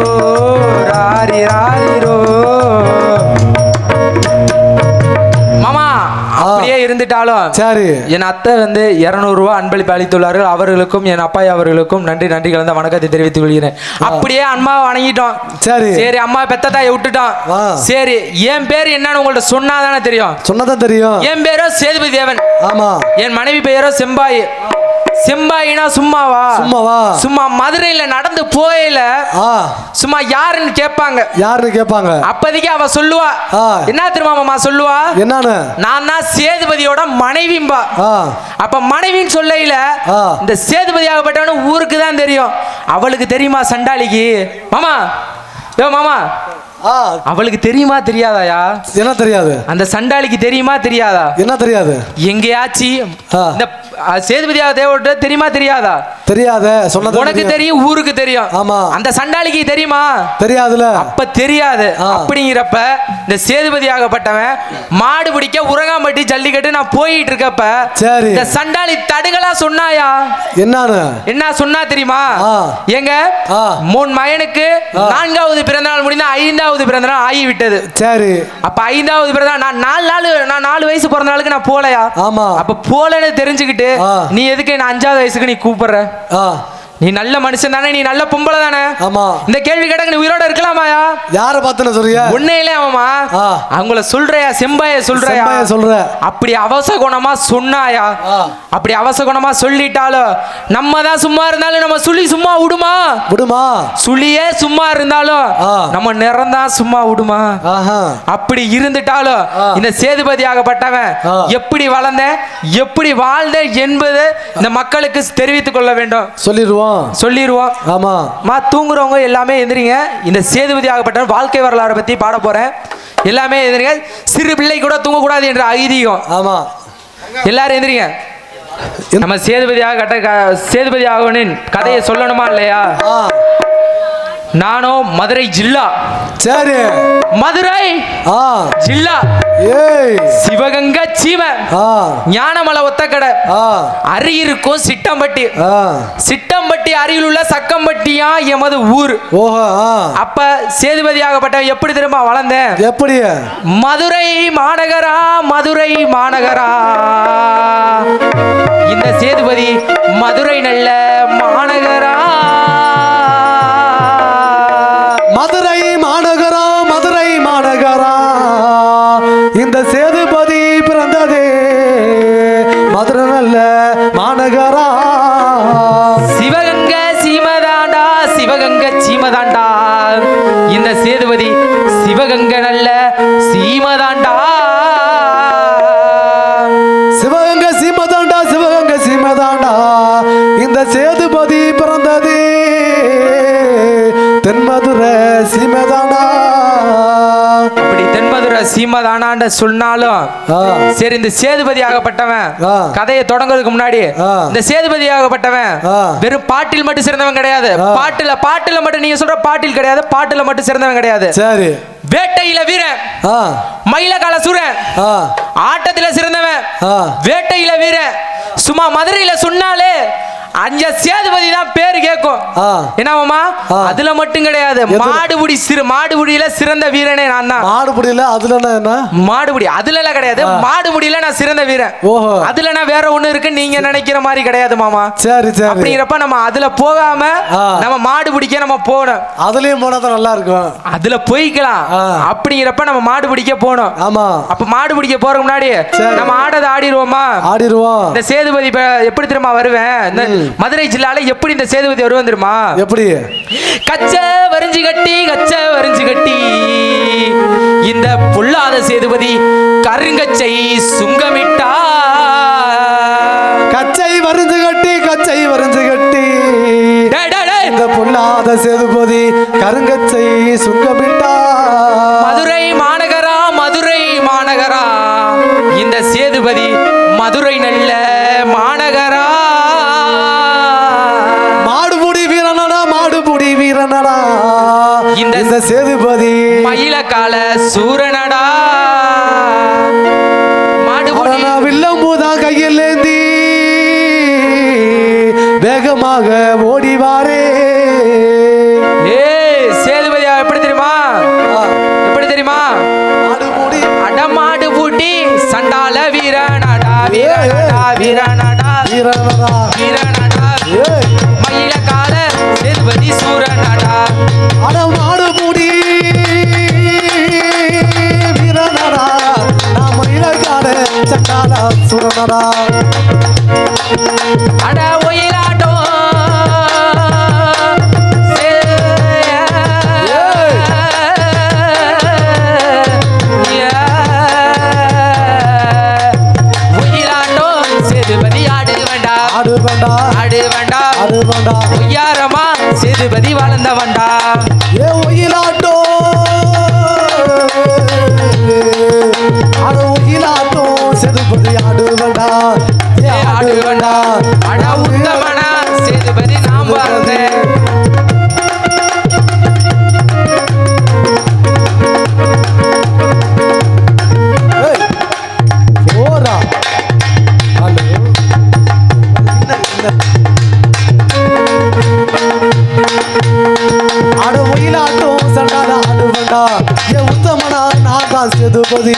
ராரி ராரிரோ மாமா அப்படியே இருந்துட்டாலும் சரி என் அத்தை வந்து 200 ரூபாய் அன்பளிப்பு அளித்துள்ளார்கள் அவர்களுக்கும் என் அப்பா அவர்களுக்கும் நன்றி கலந்த வணக்கத்தை தெரிவித்துக் கொள்கிறேன் அப்படியே அம்மாவை வணங்கிட்டோம் சரி சரி அம்மா பெத்த தாயை விட்டுட்டோம் ஆ. சரி என் பேர் என்னன்னு உங்கள்ட்ட சொன்னாதானே தெரியும் சொன்னதான் தெரியும் என் பேரோ சேதுபதி தேவன் ஆமா என் மனைவி பெயரோ செம்பாய் செம்பாயினா சும்மாவா சும்மாவா சும்மா மதுரையில நடந்து போயில ஆ சும்மா யாருன்னு கேட்பாங்க யாருன்னு கேட்பாங்க அப்போதைக்கு அவ சொல்லுவா ஆ. என்ன தெரியுமா மாமா சொல்லுவா என்னன்னு நான் தான் சேதுபதியோட மனைவிம்பா ஆ அப்ப மனைவின்னு சொல்லையில ஆ. இந்த சேதுபதி ஆகப்பட்டவனு ஊருக்கு தான் தெரியும் அவளுக்கு தெரியுமா சண்டாளிக்கு மாமா யோ மாமா ஆ அவளுக்கு தெரியுமா தெரியாதாயா என்ன தெரியாது அந்த சண்டாளிக்கு தெரியுமா தெரியாதா என்ன தெரியாது எங்கேயாச்சு ஆ. இந்த சேதுபதி தேவட்ட தெரியுமா தெரியாதா தெரியாத சொன்னது உனக்கு தெரியும் ஊருக்கு தெரியும் ஆமா. அந்த சண்டாளிக்கு தெரியுமா தெரியாதுல அப்ப தெரியாது ஆ. அப்படிங்கிறப்ப இந்த சேதுபதி ஆகப்பட்டவன் மாடு பிடிக்க உரங்காம்பட்டி ஜல்லிக்கட்டு நான் போயிட்டு இருக்கப்ப சரி. இந்த சண்டாளி தடுகளா சொன்னாயா என்னன்னு என்ன சொன்னா தெரியுமா ஆ. எங்க ஆ. 3 மகனுக்கு 4வது பிறந்தநாள் முடிந்து 5வது பிறந்தநாள் ஆகிவிட்டது சரி அப்ப 5வது பிறந்தநாள் நான் 4 வயசு பிறந்த நாளுக்கு நான் போலையா ஆமா அப்ப போலன்னு தெரிஞ்சுக்கிட்டு ஆ. நீ எதுக்கு நான் 5வது வயசுக்கு நீ கூப்பிடுற ஆ நீ நல்ல மனுஷன் தானே நீ நல்ல பொம்பளை தானே ஆமா இந்த கேள்வி கேட்டா நீ உயிரோட இருக்கலாமாயா யார பார்த்தன சொல்றியா உன்னையிலே ஆமாமா ஆ. அவங்கள சொல்றியா செம்பாய சொல்றியா செம்பாய சொல்ற அப்படி அவசகுணமா சொன்னாயா ஆ. அப்படி அவசகுணமா சொல்லிட்டாலும் நம்ம தான் சும்மா இருந்தாலும் நம்ம சுழி சும்மா விடுமா விடுமா சுழியே சும்மா இருந்தாலும் ஆ. நம்ம நிறம் தான் சும்மா விடுமா ஆஹா அப்படி இருந்துட்டாலும் ஆ. இந்த சேதுபதி ஆகப்பட்டவன் ஆ. எப்படி வளர்ந்தேன் எப்படி வாழ்ந்தேன் என்பது இந்த மக்களுக்கு தெரிவித்துக் கொள்ள வேண்டும் சொல்லிடுவோம் சொல்லிடுவோம் ஆமா தூங்குறவங்க எல்லாமே எந்திரிங்க இந்த சேதுபதி ஆகப்பட்டவன் வாழ்க்கை வரலாறு பத்தி பாட போறேன் எல்லாமே எந்திரிங்க சிறு பிள்ளை கூட தூங்கக்கூடாது என்ற ஐதீகம் ஆமா எல்லாரும் எந்திரிங்க நம்ம சேதுபதி ஆகவனின் கதையை சொல்லணுமா இல்லையா ஆ நானும் மதுரை ஜில்லா சரி மதுரை ஆ ஜில்லா ஏய் சிவகங்கை சீமை ஆ ஞானமலை ஒத்தக்கடை ஆ அருகிருக்கும் சிட்டம்பட்டி ஆ சிட்டம்பட்டி அருகில் உள்ள சக்கம்பட்டியா எமது ஊர் ஓஹோ ஆ அப்ப சேதுபதி ஆகப்பட்டவன் எப்படி திரும்ப வளர்ந்தேன் எப்படி மதுரை மாநகரா இந்த சேதுபதி மதுரை நல்ல மாநகரா மதுரை மாநகரா இந்த சேதுபதி பிறந்ததே மதுரை நல்ல மாநகரா சிவகங்கை சீமதாண்டா இந்த சேதுபதி சிவகங்கை நல்ல சீமதாண்டா சிவகங்கை சீமதாண்டா இந்த சேதுபதி பிறந்ததே தென்மதுரை சீமதாண்டா அப்படி தென்மதுரை சீமதானாண்ட சொன்னாலும் ஆ. சரி இந்த சேதுபதி ஆகப்பட்டவன் ஆ. கதையை தொடங்குறதுக்கு முன்னாடி ஆ. இந்த சேதுபதி ஆகப்பட்டவன் ஆ. வெறும் பாட்டில் மட்டும் சிறந்தவன் கிடையாது ஆ. பாட்டுல மட்டும் நீங்க சொல்ற பாட்டில் கிடையாது பாட்டுல மட்டும் சிறந்தவன் கிடையாது சரி வேட்டையில வீரன் ஆ மயிலகால சூரன் ஆ ஆட்டத்துல சிறந்தவன் ஆ வேட்டையில வீரன் சும்மா மதுரையில சொன்னாலே அஞ்ச சேதுபதி தான் பேரு கேட்கும் ஆ. என்னமாமா ஆ. அதுல மட்டும் கிடையாது மாடுபுடியில சிறந்த வீரனே நான் தான் மாடுபடியில அதுல என்ன மாடுபுடி அதுல எல்லாம் கிடையாது மாடுபுடியில நான் சிறந்த வீரன் ஓஹோ அதுல நான் வேற ஒண்ணு இருக்கு நீங்க நினைக்கிற மாதிரி கிடையாது மாமா சரி சரி அப்படிங்கிறப்ப நம்ம அதுல போகாம ஆ. நம்ம மாடு பிடிக்க நம்ம போகணும் அதுலயும் போனா தான் நல்லா இருக்கும் அதுல போய்க்கலாம் ஆ. அப்படிங்கிறப்ப நம்ம மாடு பிடிக்க போகணும் ஆமா அப்ப மாடு பிடிக்க போறதுக்கு முன்னாடி சரி. நம்ம ஆடதை ஆடிடுவோமா ஆடிடுவோம் இந்த சேதுபதி எப்படி தெரியுமா வருவேன் இந்த மதுரை ஜில்லால எப்படி இந்த சேதுபதி வருவேன் தெரியுமா எப்படி கச்ச வரிஞ்சு கட்டி இந்த பொல்லாத சேதுபதி கருங்கச்சை சுங்கமிட்டா கச்சை வரிஞ்சு கட்டி சேதுபதி கருங்கச்சை சுங்கமிட்டா மதுரை மாநகரா இந்த சேதுபதி மதுரை நல்ல மாநகரா. மாடுபுடி வீரனடா இந்த சேதுபதி மயிலக்கால சூரனடா. மாடுபுடி வில்லம்பூதான் கையில் ஏந்தி வேகமாக ஓடிவாரே. சேதுபதியா எப்படி தெரியுமா? அடமாடு பூட்டி சண்டால வீரனடா மயிலக்கால சேதுபதி சூரனடா. அடமாடு பூடி வீரனடா மயிலக்கால சண்டால சூரனடா. அட ஒயிலாட்டோ ஒய்யாரமா சேதுபதி வளர்ந்த வண்டா. ஏ ஒயிலாட்டோ ஒயிலாட்டோ சேதுபதி ஆடுவண்டா ஆடுவண்டா. அட உத்தமனா சேதுபதி நாம் வாழ்ந்தேன். உத்தமனா நான் தான் சேதுபதி.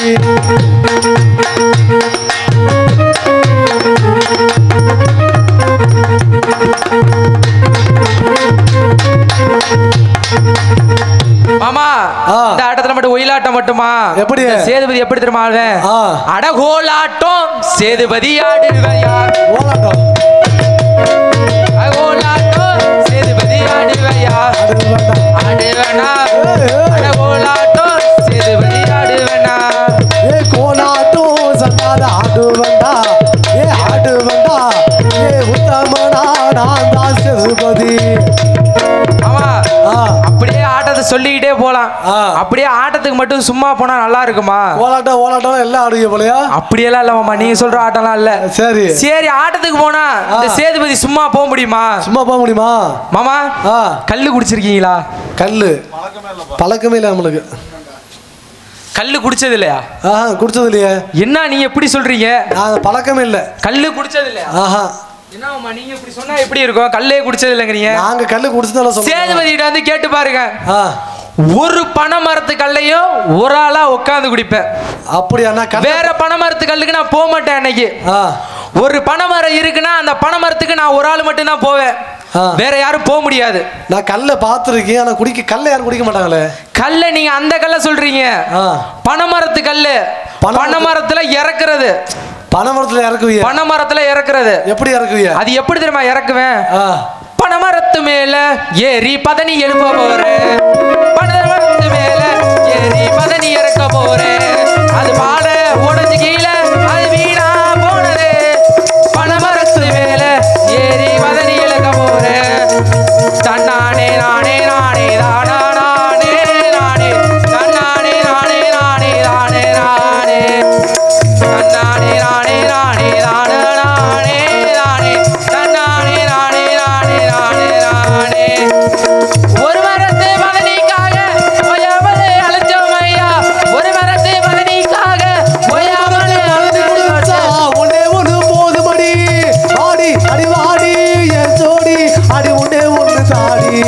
மாமா இந்த ஆட்டத்துல மட்டும் ஒயிலாட்டம் மட்டுமா? எப்படி சேதுபதி எப்படி தெரியுமா? அடகோலாட்டம் சேதுபதி ஆடுவையா. சேதுபதி ஆடுவையா ஆடுவேனா. அடகோலாட்டம் சேதுபதி ஆடுவேனா. ஏ கோலாட்டம் சண்டால ஆடுவண்டா ஆடுவண்டா. ஏ உத்தமனா நான் தான் சேதுபதி. அப்படியே ஆட்டத்தை சொல்லிக்கிட்டே போலாம். அப்படியே ஆட்டத்துக்கு மட்டும் சும்மா போனா நல்லா இருக்குமா? ஓலாட்டம் எல்லாம் ஆடுவீங்க போலயா? அப்படியெல்லாம் இல்ல மாமா, நீங்க சொல்ற ஆட்டம்லாம் இல்ல. சரி ஆட்டத்துக்கு போனா இந்த சேதுபதி சும்மா போக முடியுமா? மாமா கல்லு குடிச்சிருக்கீங்களா? கல்லு பழக்கமே இல்ல நம்மளுக்கு. கல்லு குடிச்சது இல்லையா? குடிச்சது இல்லையா? என்ன நீங்க எப்படி சொல்றீங்க? பழக்கமே இல்ல. கல்லு குடிச்சது இல்லையா? என்னமா நீங்க இப்படி சொன்னா எப்படி இருக்கும்? கல்லே குடிச்சது இல்லைங்கிறீங்க. நாங்க கல்லு குடிச்சதால சொல்றோம். சேதுபதிட்ட வந்து கேட்டு பாருங்க. ஒரு பனைமரத்து கல்லையும் ஒரு ஆளா உட்காந்து குடிப்பேன். அப்படியா? வேற பனைமரத்து கல்லுக்கு நான் போக மாட்டேன். அன்னைக்கு ஒரு பனைமரம் இருக்குன்னா அந்த பனைமரத்துக்கு நான் ஒரு ஆள் மட்டும் தான் போவேன். வேற யாரும் போக முடியாது. நான் கல்ல பாத்துருக்கேன். ஆனா கல்ல யாரும் குடிக்க மாட்டாங்களே. கல்ல நீங்க அந்த கல்ல சொல்றீங்க. பனைமரத்து கல்லு பனைமரத்துல இறக்குறது. பனைமரத்துல இறக்குவீங்க? பனைமரத்துல இறக்குறது. எப்படி இறக்குவீங்க? அது எப்படி தெரியுமா இறக்குவேன்? பனைமரத்து மேல ஏறி பதனி எழுப்ப போறேன். பனைமரத்து மேல ஏறி பதனி இறக்க போறேன். அது பாட உடஞ்சு கீழே அது வீணா போனது. பனைமரத்து மேல ஏறி பதனி இழக்க போறேன். தன்னானே நானே நானே தானா நானே நானே தன்னானே நானே நானே தானே நானே தன்னானே நானே நானே தான நானே நானே தன்னானே நானே நானே நானே நானே. ஒரு மரத்து பதனிக்காக ஓயாமலே அழைச்சோம் ஐயா. ஒரு மரத்து பதனிக்காக ஓயாமலே அழைச்சோம். ஒன்னே ஒண்ணு போதுமடி ஆடி அடிவாடி என் ஜோடி அடி ஒன்னே ஒண்ணு தாடி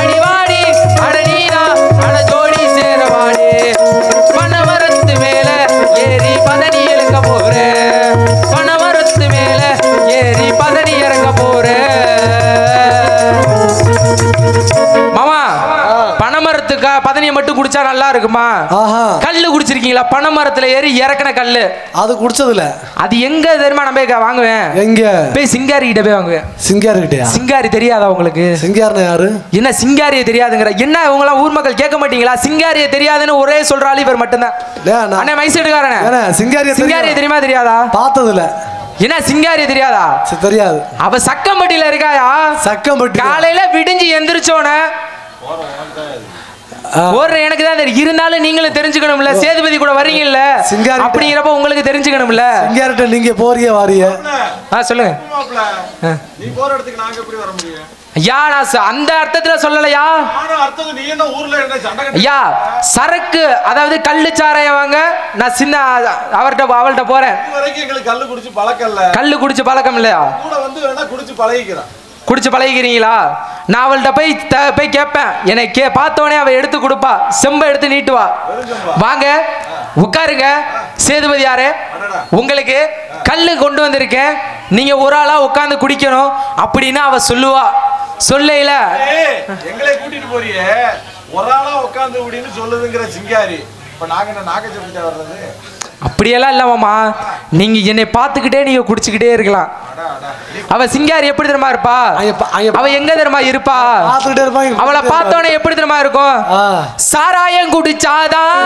அடிவாடி அடனீனா அட ஜோடி சேரவாடி. பனைமரத்து மேல ஏறி பதனி இழக்க போறேன். பனைமரத்து மேல ஏறி பதனி இறங்க போறேன். மாமா பனைமரத்துக்கா பதனியை மட்டும் குடிச்சா நல்லா இருக்குமா? கல்லு குடிச்சிருக்கீங்களா? பனைமரத்துல ஏறி இறக்குன கல்லு. அது குடிச்சதுல அது எங்க தெரியுமா? நான் போய் வாங்குவேன். எங்க? போய் சிங்காரி கிட்ட போய் வாங்குவேன். சிங்காரி கிட்டயா? சிங்காரி தெரியாதா உங்களுக்கு? சிங்காரினா யாரு? என்ன சிங்காரியை தெரியாதுங்கிற? என்ன உங்களாம் ஊர் மக்கள் கேட்க மாட்டீங்களா? சிங்காரியை தெரியாதுன்னு ஒரே சொல்றாள் இவர் மட்டும்தான். அண்ணே மைசெடுக்காரனே சிங்காரியை தெரியுமா தெரியாதா? பார்த்ததுல. என்ன சிங்காரியை தெரியாதா? தெரியாது. அவ சக்கம்பட்டியில இருக்காயா? சக்கம்பட்டி. காலையில விடிஞ்சு எந்திரிச்சோன ஒரு எனக்கு தான் தெரியும். இருந்தாலும் நீங்களும் தெரிஞ்சுக்கணும்ல, சேதுபதி கூட வர்றீங்கல்ல, அப்படிங்கிறப்ப உங்களுக்கு தெரிஞ்சுக்கணும்ல. சிங்காரிட்ட நீங்க போறிய வாரிய சொல்லுங்க. நீ போற இடத்துக்கு நாங்க எப்படி வர முடியும்? ஐயா நான் அந்த அர்த்தத்துல சொல்லலையா. நீ என்ன ஊர்ல என்ன சண்டை? ஐயா சரக்கு, அதாவது கள்ளு சாராயம் வாங்க நான் சின்ன அவள்கிட்ட போறேன். வரைக்கும் எங்களுக்கு கல்லு குடிச்சு பழக்கம் இல்ல. கல்லு குடிச்சு பழக்கம் இல்லையா? கூட வந்து வேணா குடிச்சு பழகிக்கிறான். குடிச்சு பழகிக்கிறீங்களா? நான் அவள்கிட்ட போய் கேட்பேன். என்னை பார்த்தோடனே அவ எடுத்து கொடுப்பா, செம்ப எடுத்து நீட்டுவா. வாங்க உட்காருங்க சேதுபதி யாரு, உங்களுக்கு கல்லு கொண்டு வந்திருக்கேன், நீங்க ஒரு ஆளா உட்கார்ந்து குடிக்கணும் அப்படின்னு அவ சொல்லுவா. சொல்லையில எங்களை கூட்டிட்டு போறியே, ஒரு ஆளா உட்கார்ந்து குடின்னு சொல்லுதுங்கிற சிங்காரி. இப்ப நாங்க என்ன நாக்க சொல்லிட்டே வர்றது? அப்படியெல்லாம் இல்லமாமா, நீங்க என்னை பார்த்துக்கிட்டே நீங்க குடிச்சுக்கிட்டே இருக்கலாம். அவ சிங்காரி எப்படி தெரியுமா இருப்பா? அவ எங்க தெரியுமா இருப்பா? அவளை பார்த்தோன்னே எப்படி தெரியுமா இருக்கும்? சாராயம் குடிச்சாதான்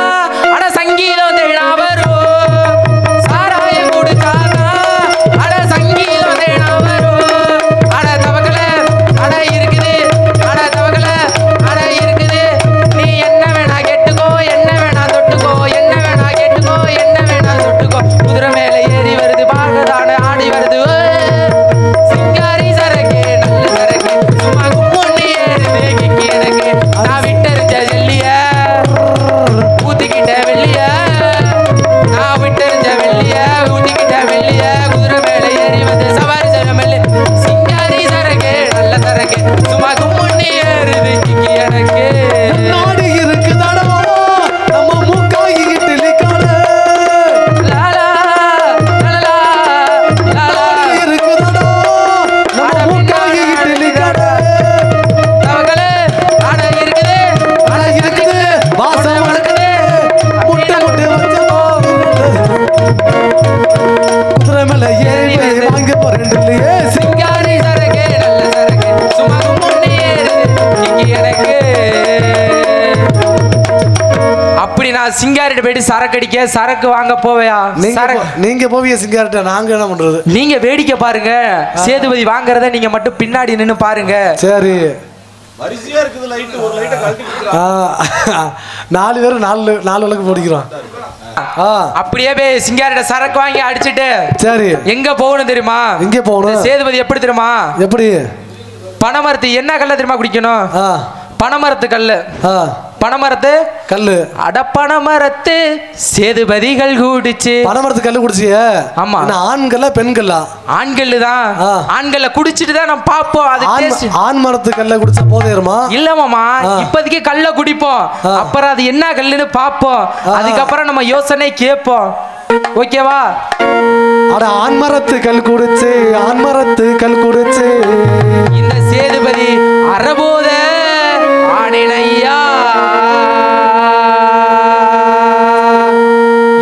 அட சங்கீதம் தேனா வரும், சாராயம் குடிச்சாதான் அட சங்கீதம் தேனா வரும், அட தவக்கல அட இருக்குது, அட தவக்கல அட இருக்குது, நீ என்ன வேணா கேட்டுக்கோ, என்ன வேணா தொட்டுக்கோ, என்ன வேணா கேட்டுக்கோ, என்ன வேணா தொட்டுக்கோ, குதிரை மேல ஏறி வருது, பாகதான ஆடி வருது, சிங்காரி சரக்கு நல்ல சரக்கு, சும்மா கும்பொண்ணு ஏறுது கிக்கி எனக்கு, நான் விட்டறிஞ்ச வெள்ளிய ஊத்திக்கிட்ட வெள்ளிய, நான் விட்டறிஞ்ச வெள்ளிய ஊத்திக்கிட்ட வெள்ளிய, குதிரை மேல ஏறி வந்து சவாரி செய்ற மெல்லி, சிங்காரி சரக்கு நல்ல சரக்கு, சும்மா கும்பொண்ணு ஏறுது கிக்கி எனக்கு. நாடு இருக்குதாடா நம்ம மூக்காகிட்டு நிக்காத, லாலா லாலா லாலா இருக்குதாடா நம்ம மூக்காகிட்டு நிக்காத, தவக்கலே அட இருக்குது, அட இருக்குது வாசம் இருக்குது, முட்டை முட்டை வச்ச குதிரை மேல ஏறி வாங்க போறேன் இல்லையே. சிங்காரி சரக்கு நல்ல சரக்கு, சும்மா கும்பொண்ணு ஏறுது கிக்கி எனக்கு. அப்படி நான் சிங்காரிட்ட போயிட்டு சரக்கு அடிக்க, சரக்கு வாங்க போவையா? நீங்க போவிய சிங்காரிட்ட, நாங்க என்ன பண்றது? நீங்க வேடிக்கை பாருங்க, சேதுபதி வாங்குறத நீங்க மட்டும் பின்னாடி நின்னு பாருங்க. சரி வரிசையா இருக்குது லைட், ஒரு லைட்டை கழட்டி கொடுக்குறான். 4 பேர் 4 விளக்கு போடிக்கிறோம். அப்படியே போய் சிங்காரிட்ட சரக்கு வாங்கி அடிச்சிட்டு சரி எங்க போகணும் தெரியுமா? எங்க போகணும்? சேதுபதி எப்படி தெரியுமா? எப்படி? பனைமரத்து என்ன கல்ல தெரியுமா குடிக்கணும்? பனைமரத்து கல்லு. பனைமரத்து கல்லு. அட பனைமரத்து சேதுபதிகள் குடிச்சு. பனைமரத்து கல்லு குடிச்சிய? ஆமா. ஆண்களா பெண்களா? ஆண்கள் தான். ஆண்களை குடிச்சிட்டு தான் நம்ம பாப்போம். அது ஆண் மரத்து கல்ல குடிச்சா போதேருமா? இல்ல மாமா, இப்போதைக்கு கல்ல குடிப்போம், அப்புறம் அது என்ன கல்லுன்னு பாப்போம், அதுக்கப்புறம் நம்ம யோசனை கேட்போம். ஓகேவா? அட ஆண்மரத்து கல் குடிச்சு, ஆண்மரத்து கல் குடிச்சு இந்த சேதுபதி அறபோத ஆணையா,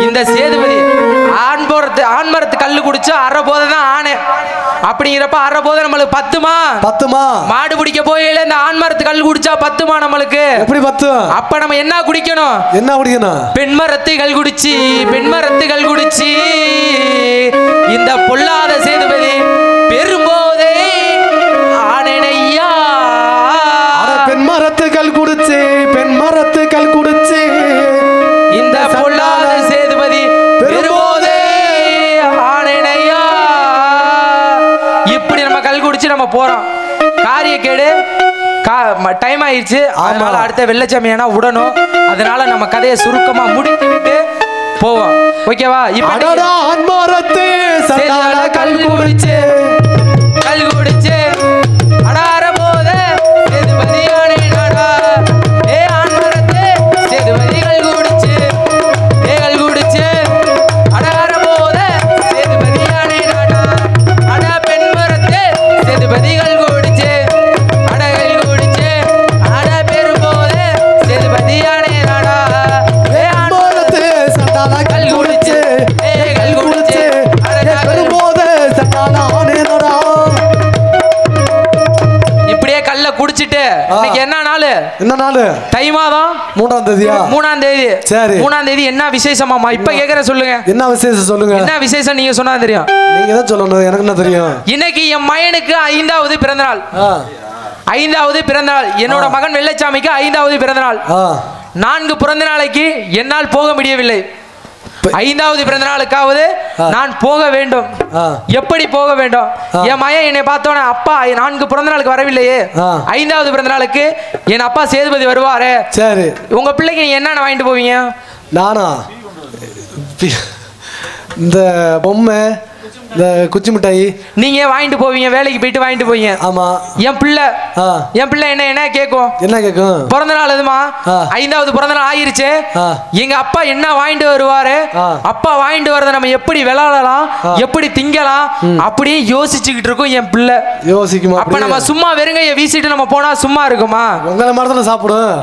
இந்த சேதுபதி ஆண்மரத்து கல்லு குடிச்சு அறபோத தான் ஆணை. அப்படிங்கிறப்ப அறபோத நம்மளுக்கு பத்துமா? மாடு பிடிக்க போயில இந்த ஆண்மரத்து கல் குடிச்சா பத்துமா நம்மளுக்கு? எப்படி பத்தும்? அப்ப நம்ம என்ன குடிக்கணும்? பெண்மரத்து கல் குடிச்சு, பெண்மரத்து கல் குடிச்சு இந்த பொல்லாத சேதுபதி பெரும்போதே ஆணையா. பெண்மரத்து கல் குடிச்சு, பெண்மரத்து கல் குடிச்சு இந்த பொல்லாத சேதுபதி பெரும்போதே ஆணையா. இப்படி நம்ம கல் குடிச்சு நம்ம போறோம். காரியக்கேடு, டைம் ஆயிடுச்சு, அதனால அடுத்த வெள்ளச்சாமியானா விடணும். அதனால நம்ம கதையை சுருக்கமா முடித்து விட்டு போவோம். ஓகேவா? இப்ப ஆண்மரத்து கல் குடிச்சு, கல் குடிச்சு அடார போத சேதுபதி ஆணையடா. ஏ ஆண்மரத்து சேதுபதி கல் குடிச்சு, ஏ கல் குடிச்சு அடார போத சேதுபதி ஆணையடா. அட பெண்மரத்து சேதுபதி கல் குடிச்சு, அட கல் குடிச்சு அட பெரும்போத சேதுபதி ஆணையடா. ஏ ஆண்மரத்து சண்டால கல் குடிச்சு, ஏ கல் குடிச்சு அட பெரும்போத சண்டால ஆணையடா. இப்படியே கல்ல குடிச்சிட்டு இன்னைக்கு என்ன நாள்? என்ன நாள்? தை மாதம் 3ஆம் தேதியா? 3ஆம் தேதி. சரி. 3ஆம் தேதி என்ன விசேஷமாமா? இப்ப கேக்குற சொல்லுங்க. என்ன விசேஷம் சொல்லுங்க. என்ன விசேஷம் நீங்க சொன்னா தெரியும். நீங்க தான் சொல்லணும், எனக்கு என்ன தெரியும். இன்னைக்கு என் மகனுக்கு 5வது பிறந்த நாள். 5வது பிறந்தநாள் என்னோட மகன் வெள்ளைச்சாமிக்கு 5வது பிறந்தநாள். 4 பிறந்த நாளைக்கு என்னால் போக முடியவில்லை. 5வது பிறந்த நாளுக்காவது நான் போக வேண்டும். எப்படி போக வேண்டும்? என் மகன் என்னை பார்த்தோன்னே அப்பா 4 பிறந்த நாளுக்கு வரவில்லையே, 5வது பிறந்த நாளுக்கு என் அப்பா சேதுபதி வருவாரு. சரி, உங்க பிள்ளைக்கு நீங்க என்னென்ன வாங்கிட்டு போவீங்க? நானா இந்த பொம்மை, இந்த குச்சி மிட்டாய் நீங்க வாங்கிட்டு போவீங்க, வேலைக்கு போயிட்டு வாங்கிட்டு போவீங்க. ஆமா. என் பிள்ளை என்ன கேட்கும்? என்ன கேட்கும்? பிறந்த நாள் எதுமா 5வது பிறந்த நாள் ஆயிருச்சு, எங்க அப்பா என்ன வாங்கிட்டு வருவாரு, அப்பா வாங்கிட்டு வரத நம்ம எப்படி விளையாடலாம், எப்படி திங்கலாம் அப்படி யோசிச்சுக்கிட்டு இருக்கும் என் பிள்ளை. யோசிக்குமா? அப்ப நம்ம சும்மா வெறுங்கைய வீசிட்டு நம்ம போனா சும்மா இருக்குமா? உங்களை மாதிரி தானே சாப்பிடும்.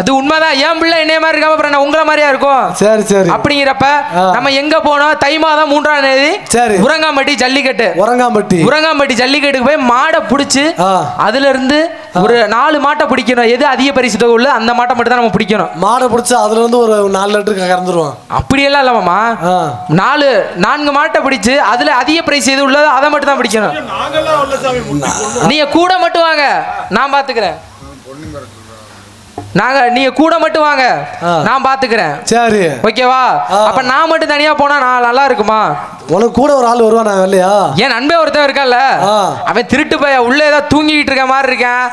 அது உண்மைதான். என் பிள்ளை என்னைய மாதிரி இருக்காம அப்புறம் உங்களை மாதிரியா இருக்கும். சரி சரி. அப்படிங்கிறப்ப நம்ம எங்க போனோம்? தை மாதம் 3ஆம் தேதி சரி உரங்காம்பட்டி ஜல்லிக்கட்டு. உரங்காம்பட்டி ஜல்லிக்கட்டுக்கு போய் மாடை பிடிச்சி அதுல இருந்து ஒரு 4 மாட்டை பிடிக்கணும். எது அதிக பரிசு தொகை உள்ள அந்த மாட்டை மட்டும் தான் நம்ம பிடிக்கணும். மாடை பிடிச்சா அதுல இருந்து ஒரு 4 லிட்டருக்கு கறந்துருவோம். அப்படியெல்லாம் இல்லமாமா, 4 மாட்டை பிடிச்சு அதுல அதிக பிரைஸ் எது உள்ளதோ அதை மட்டும் தான் பிடிக்கணும். நீங்க கூட மட்டும் வாங்க, நான் பாத்துக்கிறேன். நீங்க கூட மட்டும் வாங்க, நான் பாத்துக்கிறேன். சரி ஓகேவா? அப்ப நான் மட்டும் தனியா போனா நான் நல்லா இருக்குமா? உனக்கு கூட ஒரு ஆள் வருவானா இல்லையா? என் நண்பே ஒருத்தன் இருக்கான்ல, அவன் திருட்டு போய் உள்ள ஏதாவது தூங்கிட்டு இருக்க மாதிரி இருக்கேன்.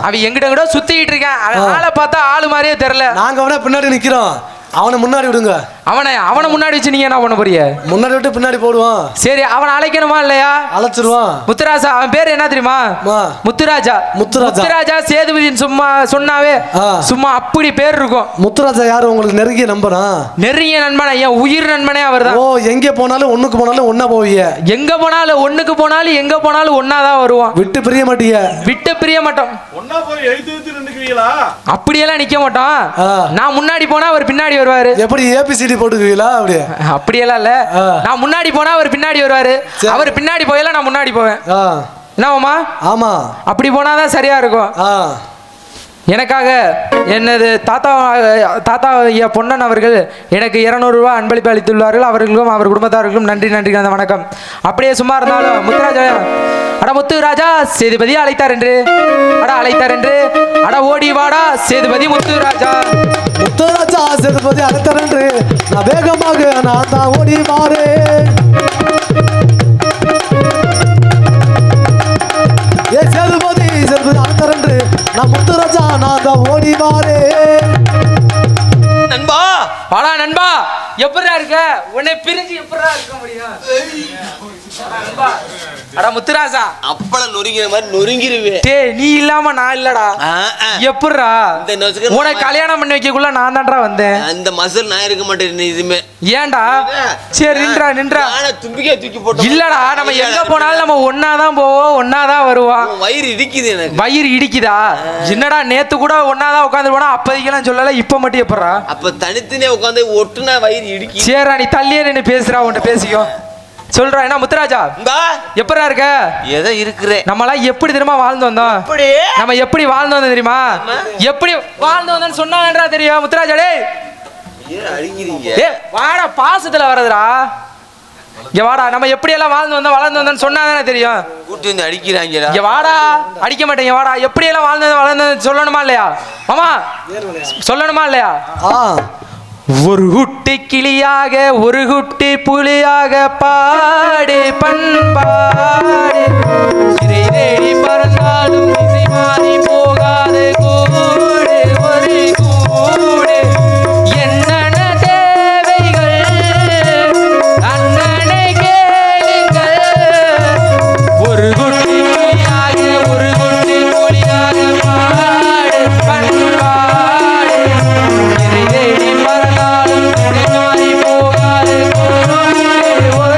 அவன் எங்கிட்ட கூட சுத்திட்டு இருக்கான். ஆளை பார்த்தா ஆளு மாதிரியே தெரியல. நாங்க அவனை பின்னாடி நிக்கிறோம், அவனை முன்னாடி விடுங்க. அவனை முன்னாடி வச்சு நீங்க என்ன பண்ண போறீங்க? முன்னாடி விட்டு பின்னாடி போடுவான். சரி, அவனை அழைக்கணுமா இல்லையா? அழைச்சிருவான். முத்துராஜா, அவன் பேர் என்ன தெரியுமா? முத்துராஜா சேதுபதினு சும்மா சொன்னாவே சும்மா அப்படி பேர் இருக்கும். முத்துராஜா யாரு உங்களுக்கு? நெருங்கிய நண்பனா? நெருங்கிய நண்பனா? என் உயிர் நண்பனே அவர் தான். ஓ, எங்க போனாலும் ஒண்ணுக்கு போனாலும் ஒன்னா போவீங்க? எங்க போனாலும் ஒண்ணுக்கு போனாலும் எங்க போனாலும் ஒன்னாதான் வருவான். விட்டு பிரிய மாட்டீங்க? விட்டு பிரிய மாட்டோம். ஒன்னா போய் எழுத்து நின்னுக்குவீங்களா? அப்படியெல்லாம் நிக்க மாட்டோம். நான் முன்னாடி போனா அவர் பின்னாடி வருவாரு. எப்படி ஏபிசிடி போட்டுக்குவீங்களா? அப்படியே அப்படியெல்லாம் இல்ல. நான் முன்னாடி போனா அவர் பின்னாடி வருவாரு, அவர் பின்னாடி போயல நான் முன்னாடி போவேன். என்னவாமா? ஆமா, அப்படி போனாதான் சரியா இருக்கும். எனக்காக எனது தாத்தா ஐயா பொன்னன் அவர்கள் எனக்கு 200 ரூபா அன்பளிப்பு அளித்துள்ளார்கள். அவர்களுக்கும் அவர் குடும்பத்தார்களுக்கும் நன்றி அந்த வணக்கம். அப்படியே சும்மா இருந்தாலும் முத்துராஜா, அட முத்துராஜா சேதுபதி அழைத்தார் என்று அட ஓடி வாடா சேதுபதி முத்துராஜா சேதுபதி அழைத்தார் என்று நான் வேகமாக நான் தான் ஓடி வாரேன். ஏ சேதுபதி அழைத்தார் என்று நான் முத்துராஜா நான் தான் ஓடி வாரேன். நண்பா வாடா நண்பா, எப்படிடா இருக்க? உன்னை பிரிஞ்சு எப்படிடா இருக்க முடியும்? அட முத்துராஜா, அப்பள நொறுங்கிற மாதிரி நொறுங்கிருவே. டேய், நீ இல்லாம நான் இல்லடா. எப்படிடா? உனக்கு கல்யாணம் பண்ணி வைக்கக்குள்ள நான் தான்டா வந்தேன். அந்த மசல் நான் இருக்க மாட்டேன் இதுமே. ஏன்டா? சரி நின்றா தும்பிக்கே தூக்கி போட்டு. இல்லடா, நம்ம எங்க போனாலும் நம்ம ஒன்னாதான் போவோம், ஒன்னாதான் வருவோம். வயிறு இடிக்குது எனக்கு. வயிறு இடிக்குதா? என்னடா நேத்து கூட ஒன்னாதான் உட்காந்து போனா அப்போதைக்கெல்லாம் சொல்லல, இப்ப மட்டும் எப்படா? அப்ப தனித்தனே உட்காந்து ஒட்டுனா வயிறு இடிக்கு. சரிடா, நீ தள்ளியே நின்று பேசுறா, உன்கிட்ட பேசிக்கோ. சொல்றா. என்ன முத்துராஜா, எப்படா இருக்க? ஏதோ இருக்கிறேன். நம்மளாம் எப்படி தெரியுமா வாழ்ந்து வந்தோம்? நம்ம எப்படி வாழ்ந்து வந்தோம் தெரியுமா? எப்படி வாழ்ந்து வந்தோம்னு சொன்னா தெரியும் முத்துராஜா. டேய் வாடா, பாசத்துல வரதுடா. இங்க வாடா, நம்ம எப்படி எல்லாம் வாழ்ந்து வந்தோம் வளர்ந்து வந்தோம்னு சொன்னாதானே தெரியும். கூட்டி வந்து அடிக்கிறாங்க. இங்க வாடா, அடிக்க மாட்டேங்க. வாடா, எப்படி எல்லாம் வாழ்ந்து வளர்ந்து சொல்லணுமா இல்லையா? மாமா சொல்லணுமா இல்லையா? ஒரு குட்டி கிளியாக ஒரு குட்டி புலியாக பாடு பண்பாடு சிறை தேடி பறந்தாலும் இசை மாறி போகாது கூடு ஒரு கூடு என்னென்ன தேவைகள் அண்ணனை கேளுங்கள். ஒரு குட்டி கிளியாக ஒரு குட்டி புலியாக பாடு பண்பாடு சிறை தேடி பறந்தாலும் இசை மாறி போகாது கூடு ஒரு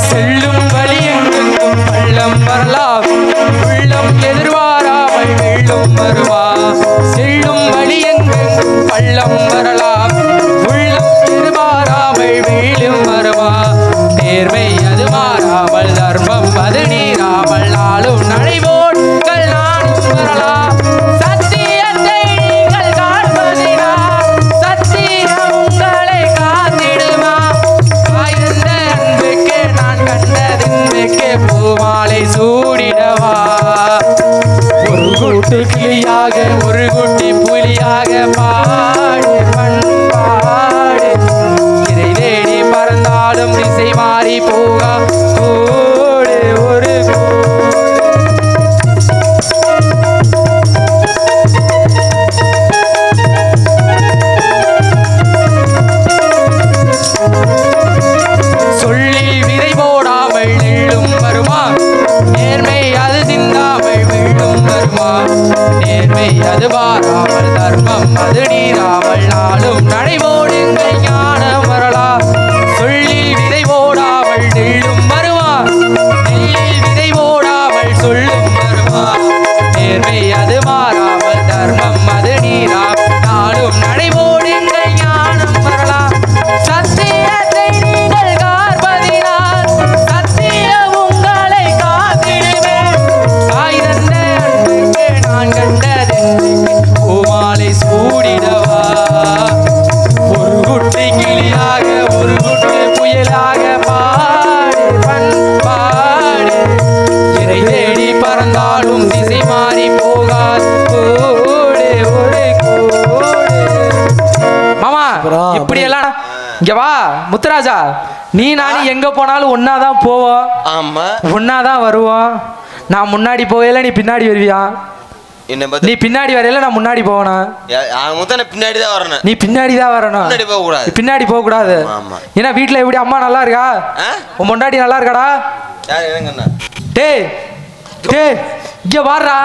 செல்லும் வழியெங்கும் பள்ளம் வரலாம், உள்ளம் எதிர்பாராமல் வெள்ளம் வருவா. செல்லும் வழியெங்கும் பள்ளம் வரலாம், உள்ளம் எதிர்பாராமல் வெள்ளம் வருவா. நேர்மை அது மாறாமல், தர்மம் அது நீராமல், நாளும் நடைபோட்கள் நானும் வரலாம். சத்தியத்தை ஒரு குட்டி கிளியாக ஒரு குட்டி புலியாக பாடு பண்பாடு இதை தேடி பறந்தாலும் திசை மாறி போகா கூடு ஒரு சொல்லி விதை போடாமல் நெல்லும் வருமா நேர்மை அது சிந்தாமல் வெள்ளும் வருமா நேர்மை அது பாராமல் தர்மம் அது நீராமல் நாளும் நடைபோடுங்கள் ஞானம் வரலா சொல்லி விதை போடாமல் நெல்லும் வருமா நெல்லில் விதை போடாமல் சொல்லும் வருமா நேர்மை அது மாறாமல் தர்மம் அது நீராமல் நாளும் நடைபோடுங்கள் ஞானம் வரலா சத்தியத்தை நீங்கள் காப்பதினால் சத்தியம் உங்களை காத்திடுவேன் தாய் தந்த அன்புக்கு நான் கண்டதென்று பூமாலை சூடிடவா ஒரு குட்டி கிளியாக ஒரு குட்டி புயலாக பாடு பண்பாடு இறை தேடி பறந்தாலும் திசை மாறி போகாது கூடு ஒரு கூடு மாமா இப்படி எல்லாம் இங்க வா முத்துராஜா நீ நானும் எங்க போனாலும் ஒன்னாதான் போவோம் ஆமா ஒன்னாதான் வருவோம் நான் முன்னாடி போகல நீ பின்னாடி வருவியா என்ன நீ பத்தி பின்னாடி வரையில நான் முன்னாடி போகணும் முத்தனை பின்னாடி தான் வரணும் நீ பின்னாடி தான் வரணும் முன்னாடி போக கூடாது பின்னாடி போக கூடாது ஆமா. ஏன்னா வீட்ல எப்படி அம்மா நல்லா இருக்கா ஆ? உன் பொண்டாட்டி நல்லா இருக்காடா யார் என்னங்கண்ணா டேய் டேய் இங்க வாடா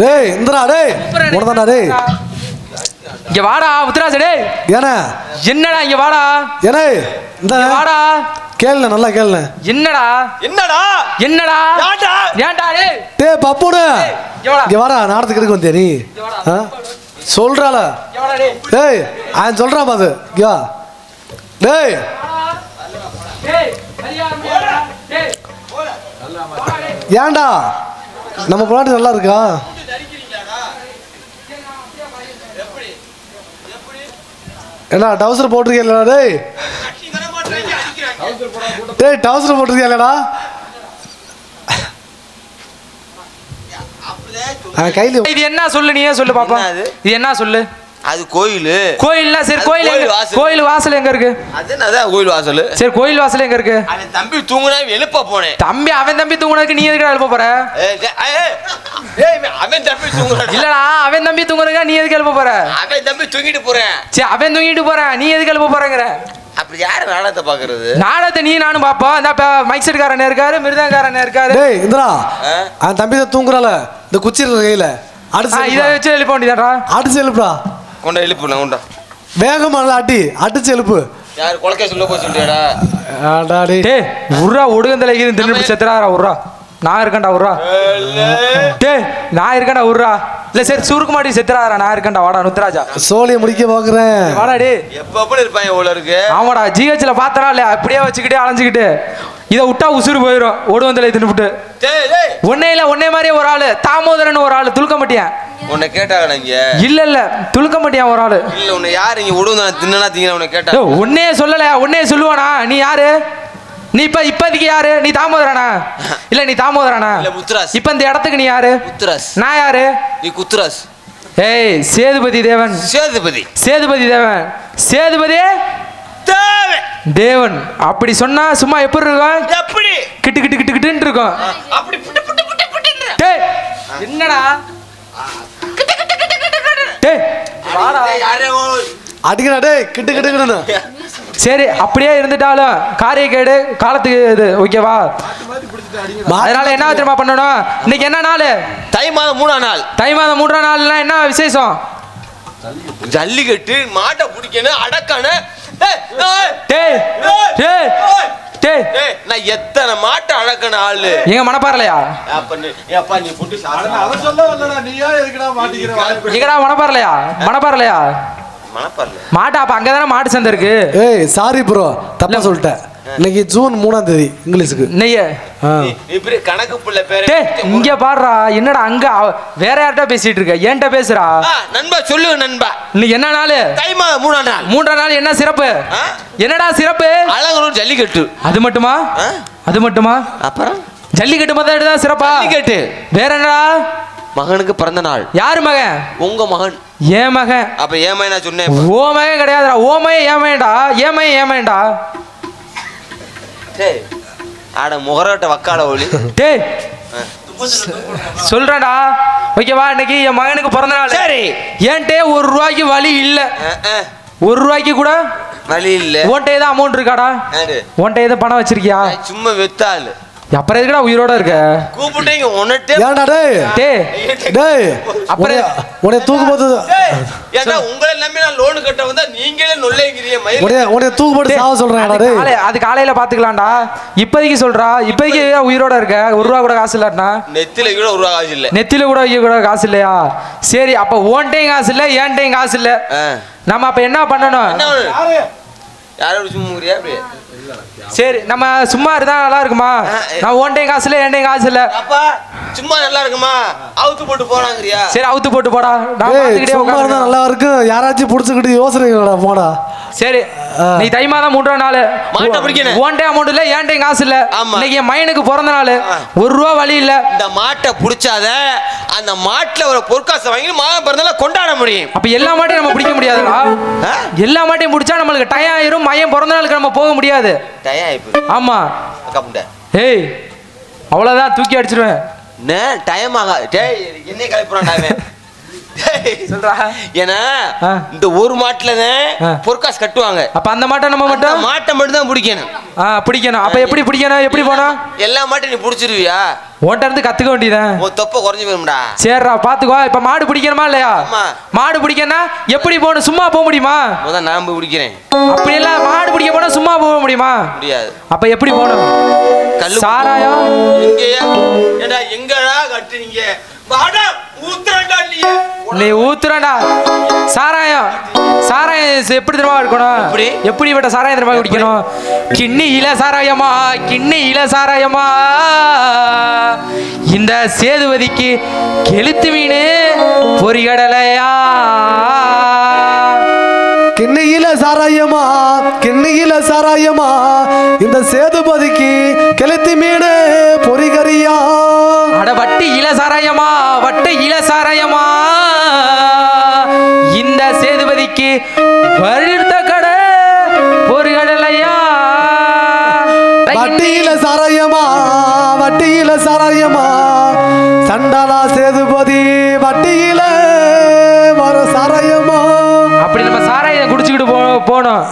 டேய் இந்திரா டேய் உனதாண்டா டேய் இங்க வாடா முத்துராஜா டேய் ஏண்ணே என்னடா இங்க வாடா ஏண்ணே இந்த இங்க வாடா கேளுண்ணே நல்லா கேளுண்ணே என்னடா என்னடா என்னடா ஏன்டா? ஏன்டா டேய் டேய் பப்புனு இங்க வாடா இங்க வாடா நாடத்துக்கு எடுக்க வந்தியா நீ ஆ? சொல்றாள இங்க வாடா டேய் டேய் அவன் சொல்றான் பாது இங்க வா டேய் டேய் சரியா டேய் ஏன்டா நம்ம பொண்டாட்டி நல்லா இருக்கா என்ன டவுசர் போட்டிருக்கீங்களா டேய் டேய் டவுசர் போட்டிருக்கீங்களா கையில் இது என்ன சொல்லு நீயே சொல்லு பாப்பா என்ன அது? இது என்ன சொல்லு அது கோயில் கோயில்னா சரி அது கோயில் கோயில் எங்க வாசல். கோயில் வாசல் எங்க இருக்கு அது என்னதான் கோயில் வாசல் சரி கோயில் வாசல் எங்க இருக்கு அவன் தம்பி தூங்குனா எழுப்ப போனேன் தம்பி அவன் தம்பி தூங்குனதுக்கு நீ எதுக்கு எழுப்ப போற அவன் தம்பி தூங்குறான் இல்லடா அவன் தம்பி தூங்குறதுக்கு நீ எதுக்கு எழுப்ப போற அவன் தம்பி தூங்கிட்டு போறேன் சரி அவன் தூங்கிட்டு போறான் நீ எதுக்கு எழுப்ப போறங்கிற அப்படி யாரு நாடகத்தை பாக்குறது நாடகத்தை நீ நானும் பாப்போம் இந்த மைக் செட்காரன் இருக்காரு மிருதங்காரன் இருக்காரு டேய் இந்திரா அவன் தம்பி தான் தூங்குறால இந்த குச்சி இருக்கிற கையில அடிச்சு இதை வச்சு எழுப்ப வேண்டியதாடா அடிச்சு எழுப்புடா கொண்டா எழுப்பு நான் கொண்டா வேகமா நல்லா அடிச்சு எழுப்பு யாரு கொலைக்க சொல்ல போய் சொல்லியாடா ஆடா டேய் டேய் உர்ரா ஒடுகந்தலைக்கு தின்னு செத்துறாரா உர்ரா நான் இருக்கேன்டா உர்ரா டேய் நான் இருக்கேன்டா உர்ரா இல்ல சரி சுருக்கு மாட்டி செத்துறாரா நான் இருக்கேன்டா வாடா முத்துராஜா சோழியை முடிக்க பாக்குறேன் வாடா டேய் எப்ப இருப்பாங்க இவ்வளவு இருக்கு ஆமாடா ஜிஹெச்ல பாத்தனா இல்லையா அப்படியே வச்சுக்கிட்டே அலைஞ்சுக்கிட்டு இதை விட்டா உசுறு போயிடும் ஓடுவந்தலை தின்னுபிட்டு டேய் டேய் ஒன்னே இல்ல ஒன்னே மாதிரியே ஒரு ஆளு தாமோதரன் ஒரு ஆளு துளுக்க மாட்டியான் உன்னை கேட்டாங்க இங்க இல்ல துளுக்க மாட்டியான் ஒரு ஆளு இல்ல உன்னை யாரு இங்க விடுவா தின்னா திங்க உன்னை கேட்டா ஏய், ஒன்னே சொல்லல ஒன்னே சொல்லுவானா நீ யாரு நீ இப்போதைக்கு யாரு நீ தாமோதரானா இல்ல நீ தாமோதரானா இல்ல, முத்துராஸ். இப்ப இந்த இடத்துக்கு நீ யாரு குத்துராஸ் நான் யாரு நீ குத்துராஸ் ஏய் சேதுபதி தேவன் சேதுபதி சேதுபதி தேவன் சேதுபதி தேவை தேவன் அப்படி சொன்னா சும்மா எப்படி இருக்கும் எப்படி கிட்டு கிட்டு கிட்டு கிட்டுன்னு இருக்கும் அப்படி புட்டு புட்டு புட்டு புட்டுன்ற. டேய் என்னடா டேய் யாரோ அடிக்கடா டேய் கிட்டு கிட்டு கிட்டுன்னு சரி அப்படியே இருந்துட்டாலும் காரியக்கேடு காலத்துக்கு இது ஓகேவா அதனால என்ன தெரியுமா பண்ணணும் இன்னைக்கு என்ன நாள் தை மாதம் 3ஆம் நாள் தை மாதம் 3ஆம் நாள்னா என்ன விசேஷம் ஜல்லிக்கட்டு மாட்டை பிடிக்கணும் அடக்கணும் டேய், டேய் டேய் டேய் டேய், நான் எத்தனை மாட்டை அடக்கணும் ஆளு எங்க மனப்பாறலையா அப்பா நீ புட்டு அதை சொல்ல வரலடா நீயா எதுக்குடா மாட்டிக்கிற வாய்ப்பு எங்கடா மனப்பாறலையா மனப்பரல மாட்டா அப்ப அங்கதானே மாட்டு சந்தை இருக்கு ஏய் சாரி ப்ரோ தப்பா சொல்லிட்டேன் இன்னைக்கு ஜூன் 3ஆம் தேதி இங்கிலீஷுக்கு நெய்ய இப்படி கணக்கு புள்ள பேரு டேய் இங்க பாடுறா என்னடா அங்க வேற யார்கிட்ட பேசிட்டு இருக்க ஏன்ட்ட பேசுறா நண்பா சொல்லு நண்பா இன்னைக்கு என்ன நாள் தை மாதம் 3ஆம் நாள் 3ஆம் நாள் என்ன சிறப்பு ஆ? என்னடா சிறப்பு அலங்கனூர் ஜல்லிக்கட்டு அது மட்டுமா ஆ? அது மட்டுமா அப்புறம் ஜல்லிக்கட்டு தான் சிறப்பா ஜல்லிக்கட்டு வேற என்னடா மகனுக்கு பிறந்த நாள். யாரு மகன்? உங்க மகன். ஏன் மகன்? அப்ப ஏன் நான் சொன்னேன். ஓ மகன் கிடையாதுடா. ஓ மகன் ஏமையண்டா. ஏமையண்டா. டேய் ஆட முகரட்ட வக்கால ஒளி. டேய் சொல்றேன்டா. ஓகேவா? இன்னைக்கு என் மகனுக்கு பிறந்த நாள். சரி. ஏன்ட்டே ₹1 வழி இல்ல. ₹1 கூட வழி இல்ல. உன்கிட்ட ஏதோ அமௌண்ட் இருக்காடா? உன்கிட்ட ஏதோ பணம் வச்சிருக்கியா? சும்மா வெத்தாள். அப்புறம் எதுக்குடா உயிரோட இருக்க? கூப்பிட்டீங்க உன்னட்டே. ஏன்டா டேய் டேய் அப்புறம் உன்னை தூக்கு போட்டு ஏன்டா உங்களை நம்பி நான் லோன் கட்ட வந்தா நீங்களே நொல்லைங்கறியே மயிர். உன்னை தூக்கு போட்டு சாவ சொல்றேன்டா டேய். அது காலையில பாத்துக்கலாம்டா. இப்போதைக்கு சொல்றா. இப்போதைக்கு உயிரோட இருக்க. ₹1 கூட காசு இல்லடா. நெத்தில கூட ₹1 காசு இல்ல. நெத்தில கூட காசு இல்லையா? சரி அப்ப ஓன்டையும் காசு இல்ல, ஏன்டையும் காசு இல்ல. நம்ம அப்ப என்ன பண்ணணும்? யாரோட சும்முறியா அப்படி? சரி நம்ம சும்மா இருந்தா நல்லா இருக்குமா? நான் ஓன்டையும் காசு இல்ல, ஏன்டையும் காசு இல்ல. அப்பா சும்மா நல்லா இருக்குமா? அவுத்து போட்டு போறாங்கறியா? சரி அவுத்து போட்டு போடா. நான் டேய் பாத்துக்கிட்டே சும்மா இருந்தா உட்கார்ந்து. நல்லா இருக்கும். யாராச்சும் புடிச்சுக்கிட்டு யோசனைங்கடா போடா. சரி நீ தை மாதம் 3ஆம் நாள். மாட்டை பிடிக்கணும். ஓன்டே அமௌண்ட் இல்ல, ஏன்டையும் காசு இல்ல. ஆமா. இன்னைக்கு என் மகனுக்கு பிறந்த நாள். ₹1 வழி இல்ல. இந்த மாட்டை புடிச்சாத அந்த மாட்டுல ஒரு பொற்காசை வாங்கி மகன் பிறந்தநாள கொண்டாட முடியும். அப்ப எல்லா மாட்டையும் நம்ம பிடிக்க முடியாதுடா. எல்லா மாட்டையும் பிடிச்சா நம்மளுக்கு டயம் ஆயிரும். மகன் பிறந்த நாளுக்கு நம்ம போக முடியாது. டயம் ஆயிப்பு. ஆமா. கப்புண்ட. ஏய் அவ்வளவுதான் தூக்கி அடிச்சிருவேன். நே டைம் ஆகா. டேய் என்னைய கலப்புறான்டா அவன். சொல்றா. ஏன்னா இந்த ஒரு மாட்டுல தான் பொற்காசு கட்டுவாங்க. அப்ப அந்த மாட்டை நம்ம மட்டும் மாட்டை மட்டும் தான் பிடிக்கணும். பிடிக்கணும். அப்ப எப்படி பிடிக்கணும்? எப்படி போனோம்? எல்லா மாட்டையும் நீ பிடிச்சிருவியா? ஓட்ட இருந்து கத்துக்க வேண்டியதான். உன் தொப்பை குறைஞ்சு போயிரும்டா. சரிடா பாத்துக்கோ. இப்ப மாடு பிடிக்கணுமா இல்லையா? மாடு பிடிக்கனா எப்படி போகணும்? சும்மா போக முடியுமா? முதல்ல நான் போய் பிடிக்கிறேன். அப்படி இல்ல மாடு பிடிக்க போனா சும்மா போக முடியுமா? முடியாது. அப்ப எப்படி போகணும்? கல்லு சாராயம் எங்கயா? ஏண்டா எங்கடா கட்டுறீங்க? வாடா ஊத்துறடா நீ ஊத்துறடா. சாராயம் எப்படி தெரியுமா இருக்கணும்? எப்படிப்பட்ட சாராயம் தெரியுமா குடிக்கணும்? கிண்ணியில சாராயமா, கிண்ணியில சாராயமா, இந்த சேதுபதிக்கு கெளுத்து மீனு பொறிகடலையா. கிண்ணியில சாராயமா, கிண்ணியில சாராயமா, இந்த சேதுபதிக்கு கெளுத்தி மீனு பொறிகறியா. அட வட்டி இல சாராயமா, வட்டை இல சாராயமா, இந்த சேதுபதிக்கு வழுத்த கடை பொறிகடலையா. வட்டியில சாராயமா, வட்டியில சாராயமா, சண்டானா சேதுபதி வட்டியில வர சாராயமா. அப்படி நம்ம சாராயம் குடிச்சுக்கிட்டு போனோம்.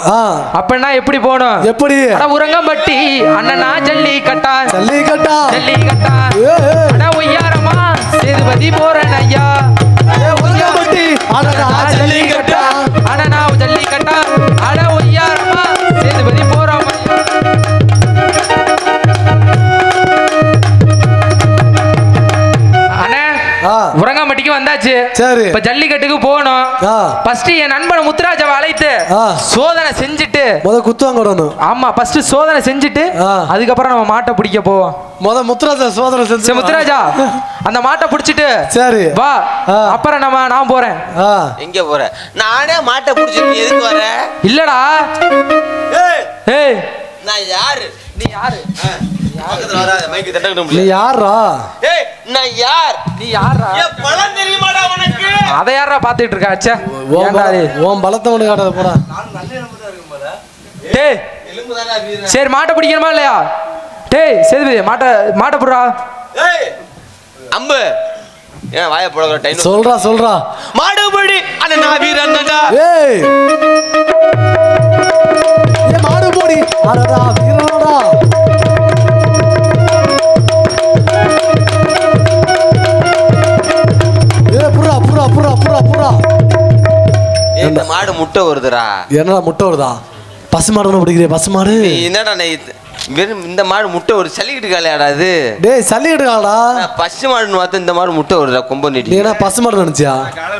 அப்படின்னா எப்படி போனோம்? எப்படி? உரங்கம்பட்டி அண்ணனா ஜல்லி கட்டா, ஜல்லி கட்டா, ஜல்லி கட்டா. அட ஒய்யாரமா சேதுபதி போறேன் ஐயா. உரங்கம்பட்டி அண்ணனா ஜல்லி கட்டா, அண்ணனா ஜல்லி கட்டா. அட ஒய்யாரமா சேதுபதி போறோம். உரங்கம்பட்டிக்கு வந்தாச்சு. சரி இப்ப ஜல்லிக்கட்டுக்கு போகணும். ஃபர்ஸ்ட் என் நண்பன் முத்துராஜாவை அழைத்து சோதனை செஞ்சுட்டு குத்துவாங்க விடணும். ஆமா ஃபர்ஸ்ட் சோதனை செஞ்சுட்டு அதுக்கப்புறம் நம்ம மாட்டை பிடிக்க போவோம். முத்துராஜா சோதனை செஞ்சு முத்துராஜா அந்த மாட்டை பிடிச்சிட்டு சரி வா. அப்புறம் நான் போறேன். எங்க போற? நானே மாட்டை பிடிச்சிட்டு எதுக்கு வர? இல்லடா. ஏய் நான் யாரு? நீ யாரு? நீ யாரா? ஏய் நான் யார்? நீ யாரா? ஏன் பலம் தெரியுமாடா உனக்கு? அத யாரா பாத்துட்டு இருக்க? அச்சே ஓம் பலத்தை ஒண்ணு காட்டாத போடா. டேய் எலும்புதானா வீரன்? சரி மாட்டை பிடிக்கணுமா இல்லையா? டேய் சேதுபதி மாட்டை புடுறா. ஏய் அம்பு ஏன் வாயை போடுற டைம் சொல்றா மாடுபடி அண்ணா வீரன்டா. ஏய் ஏ மாடுபடி அடடா வீரனடா. இந்த மாடு முட்டை வருதுடா. என்னடா முட்டை வருதா? பசு மாடு பிடிக்கிறே? பசு மாடு என்னடா வெறும் இந்த மாடு முட்டை ஒரு சல்லிக்கிட்டு காலையாடா இது. டேய் சல்லிக்கிட்டு காலடா. பசு மாடுன்னு பார்த்தா இந்த மாடு முட்டை வருதா கொம்ப நீட்டி. நீ என்ன பசு மாடு நினைச்சியா?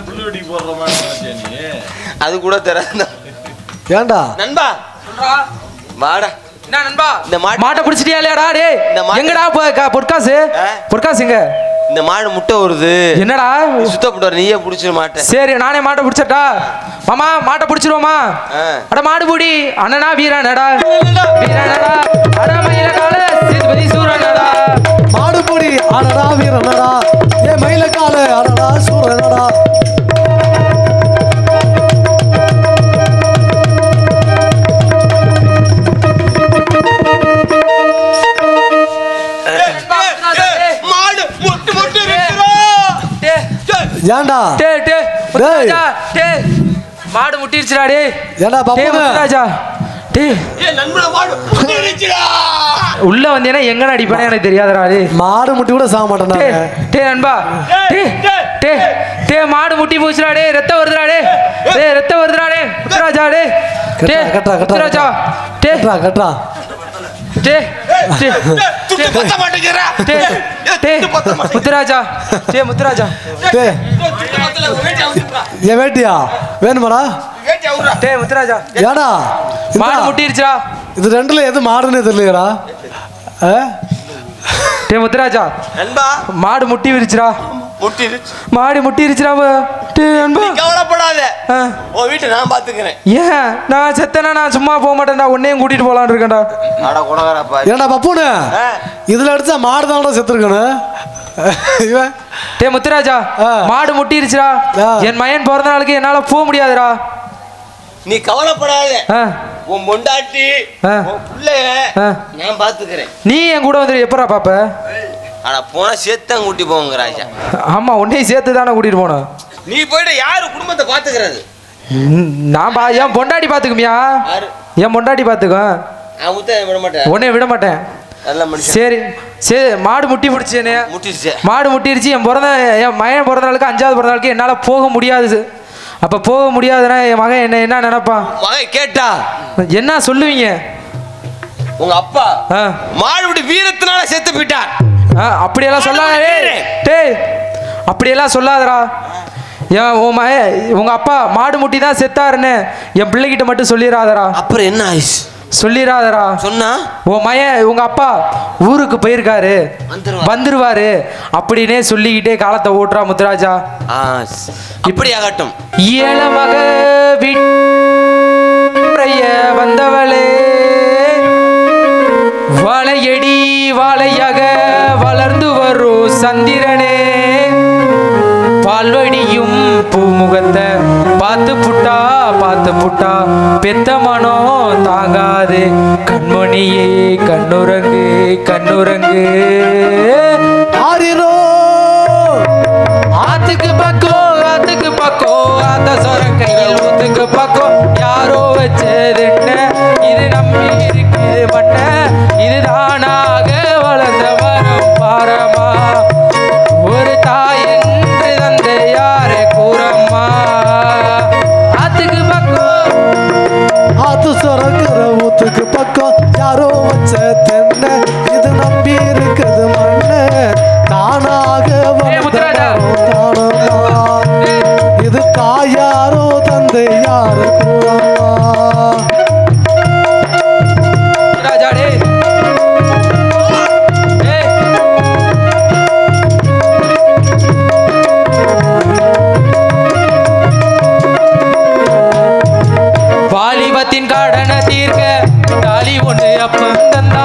புல்லு வெட்டி போடுற மாதிரி நினைச்சியா நீ? அது கூட தெரியல. ஏன்டா நண்பா சொல்றா வாடா. என்ன நண்பா இந்த மாட்டை பிடிச்சிட்டியா இல்லையாடா? டேய் எங்கடா பொற்காசு? பொற்காசு எங்க? இந்த மாடு முட்டை வருது. என்னடா சுத்தப்பட்டு நீயே பிடிச்சிட மாட்டேன். சரி நானே மாட்டை பிடிச்சட்டா? மாமா மாட்டை பிடிச்சிருவோமா? அட மாடு புடி அண்ணனா வீரனடா, வீரனடா. அட மயில கால சேதுபதி சூரனடா. மாடு புடி அடடா வீரனடா. ஏ மயில கால சூறாலே அடடா சூரனடா மாடு முட்டு முட்டு ஏன்டா முத்துராஜா டேய் மாடு முட்டிருச்சுடா டேய் ஏன்டா டேய் பாப்பா முத்துராஜா டேய் நண்பன மாடு முட்டிருச்சுடா உள்ள வந்தேனா எங்கன அடிப்பானே எனக்கு தெரியாதுடா டேய் மாடு முட்டி கூட சாக மாட்டேன் டேய் டேய் நண்பா டேய் டேய் டேய் மாடு முட்டி போச்சுடா டேய் ரத்தம் வருதுடா டேய் டேய் ரத்தம் வருதுடா டேய் முத்துராஜா டேய் டேய் முத்துராஜா டேய் கட்டா டேய் டேய் துட்டு பத்த மாட்டேங்கறா டேய் டேய் முத்துராஜா டேய் முத்துராஜா டேய் துட்டு பத்தல வேட்டி அவுத்துடா ஏன் வேட்டியா வேணுமாடா வேட்டி அவுறா டேய் முத்துராஜா ஏடா மாடு முட்டிருச்சுடா இது ரெண்டுல எது மாடுன்னு தெரியலடா டேய் முத்துராஜா நண்பா மாடு முட்டி விரிச்சுடா முட்டிருச்சு மாடு முட்டிருச்சுடா டேய் நண்பா கவலைப்படாத ஆ. உன் வீட்டை நான் பாத்துக்கிறேன் ஏன் நான் செத்தனா நான் சும்மா போக மாட்டேன்டா உன்னையும் கூட்டிட்டு போலான்னு இருக்கேன்டா அட குணகரப்பா ஏன்டா பப்புனு இதுல அடிச்சா மாடு தான் செத்துருக்கணும் இவன் டேய் முத்துராஜா ஆ. மாடு முட்டிருச்சுடா ஆ. என் மயன் பிறந்த நாளுக்கு என்னால போக முடியாதுடா நீ கவலைப்படாத ஆ. உன் பொண்டாட்டி ஆ. உன் பிள்ளைய ஆ. நான் பாத்துக்கிறேன் நீ என் கூட வந்து எப்படா பாப்ப ஆனா போனா சேர்த்தான் கூட்டி போங்க ராஜா ஆமா உன்னையும் சேர்த்து தானே கூட்டிட்டு போனோம் நீ போயிட்டு யாரு குடும்பத்தை பாத்துக்கிறது நான் என் பொண்டாட்டி பாத்துக்குமியா யாரு என் பொண்டாட்டி பாத்துக்கோ நான் முத்த விட மாட்டேன் உன்னைய விட மாட்டேன் நல்ல மனுஷன் சரி சரி மாடு முட்டி பிடிச்சேனே முட்டிருச்சு மாடு முட்டிருச்சு என் மகன் பிறந்த நாளுக்கு 5வது பிறந்த நாளுக்கு என்னால் போக முடியாது அப்போ போக முடியாதுன்னா என் மகன் என்ன நினைப்பான் மகன் கேட்டா என்ன சொல்லுவீங்க உங்க அப்பா ஆ மாடுபடி வீரத்தினால செத்து போயிட்டார் அப்படியெல்லாம் சொல்லாதே டேய் அப்படியெல்லாம் சொல்லாதடா ஏன் உங்க அப்பா மாடு முட்டி தான் செத்தாருன்னு என் பிள்ளைகிட்ட மட்டும் சொல்லிடாதடா அப்புறம் என்ன ஆயிடுச்சு சொல்லிடாதடா சொன்னா உங்க அப்பா ஊருக்கு போயிருக்காரு வந்துருவாரு அப்படின்னே சொல்லிக்கிட்டே காலத்தை ஓட்டுறா முத்துராஜா இப்படி ஆகட்டும் ஏழமக வீட்டைய வந்தவளே வாழையடி வாழையாக வளர்ந்து வரும் சந்திரனே பால்வடியும் பூமுகத்தை பார்த்து புட்டா பெத்த மனம் தாங்காது கண்மணியே கண்ணுறங்கு ஆரிரோ ஆத்துக்கு பக்கம் அந்த சொரக்கையில் ஊத்துக்கு பக்கம் யாரோ வச்சதுன்னு இது நம்பி இருக்குது மண்ண இது தானாக வளர்ந்த மரம் பாரமா ஒரு தாய் என்று தந்தை யாரே கூறம்மா ஆத்துக்கு பக்கம் ஆத்து சொரக்கிற ஊத்துக்கு பக்கம் யாரோ வச்ச தென்ன இது நம்பி இருக்குது மண்ணு தானாக முத்துராஜா. தானமா இது தாயாரோ தந்தை யாரு கூறம்மா ராஜா டேய் வாலிபத்தின் கடனை தீர்க்க தாலி ஒன்று அப்பம் தந்தா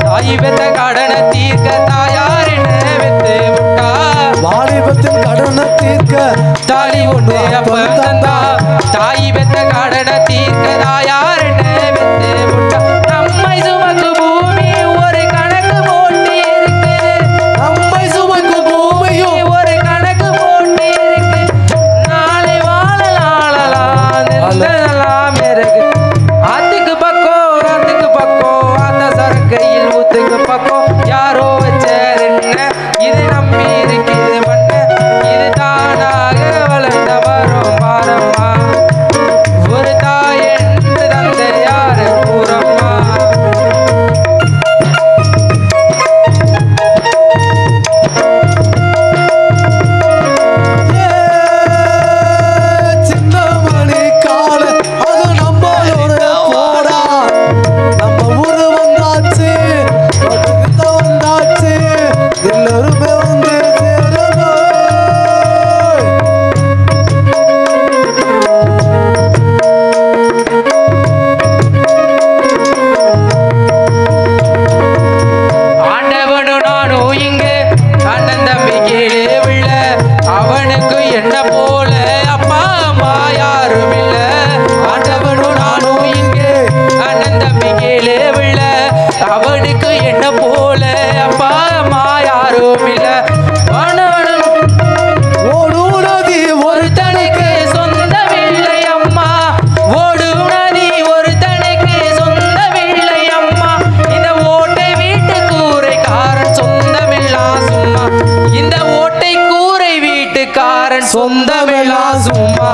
தாய் பெத்த கடனை தீர்க்க தாயார் என்ன வெத்து விட்டா வாலிபத்தின் கடனை தீர்க்க தாலி ஒன்று அப்பம் தந்தா தாய் பெத்த கடனை தீர்க்க தாயார் என்ன வெத்து விட்டா நம்மை சுமக்கு பூமி ஒரு கணக்கு போட்டு இருக்கு நம்மை சுமக்கு பூமியும் ஒரு கணக்கு போட்டு இருக்கு நாளை வாழலாம் நின்றலாம் இருக்கு ஆத்துக்கு பக்கம் அந்த சரக்கையில் ஊத்துக்கு பக்கம் யாரோ வச்சருன்ன இது நம்பி இருக்குது மண்ண இது தானாக வளர்ந்த வரும் பாரம்மா ஒரு தாய் என்று தந்தை யாரு கூறம்மா அவனுக்கு என்ன போல அப்பா அம்மா யாரும் இல்ல ஆண்டவனும் நானும் இங்கே அண்ணன் தம்பி கேளே வில்ல அவனுக்கு என்ன போல அப்பா அம்மா யாரும் இல்ல ஓடும் நதி ஒருத்தனுக்கு சொந்தமில்லை அம்மா ஓடும் நதி ஒருத்தனுக்கு சொந்தமில்லை அம்மா இந்த ஓட்டை வீட்டு கூரைக்காரன் சொந்தமில்லா சும்மா இந்த ஓட்டை கூரை வீட்டுக்காரன் சொந்தமில்லா சும்மா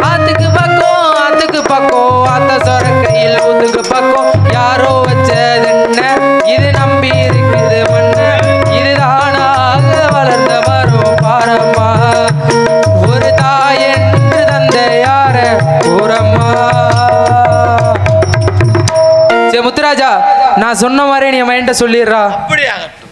ஆத்துக்கு பக்கம் ஆத்த சொரக்கையில் ஒதுக்கு பக்கம் யாரோ வச்சதென்ன இது நம்பி இருக்குது மண்ண இதுதானாக வளர்ந்த மரம் பாரம்மா ஒரு தாய் என்று தந்த யார கூறம்மா. சரி முத்துராஜா, நான் சொன்ன மாதிரி நீ மைண்ட சொல்லிடுறா. அப்படியாகட்டும்.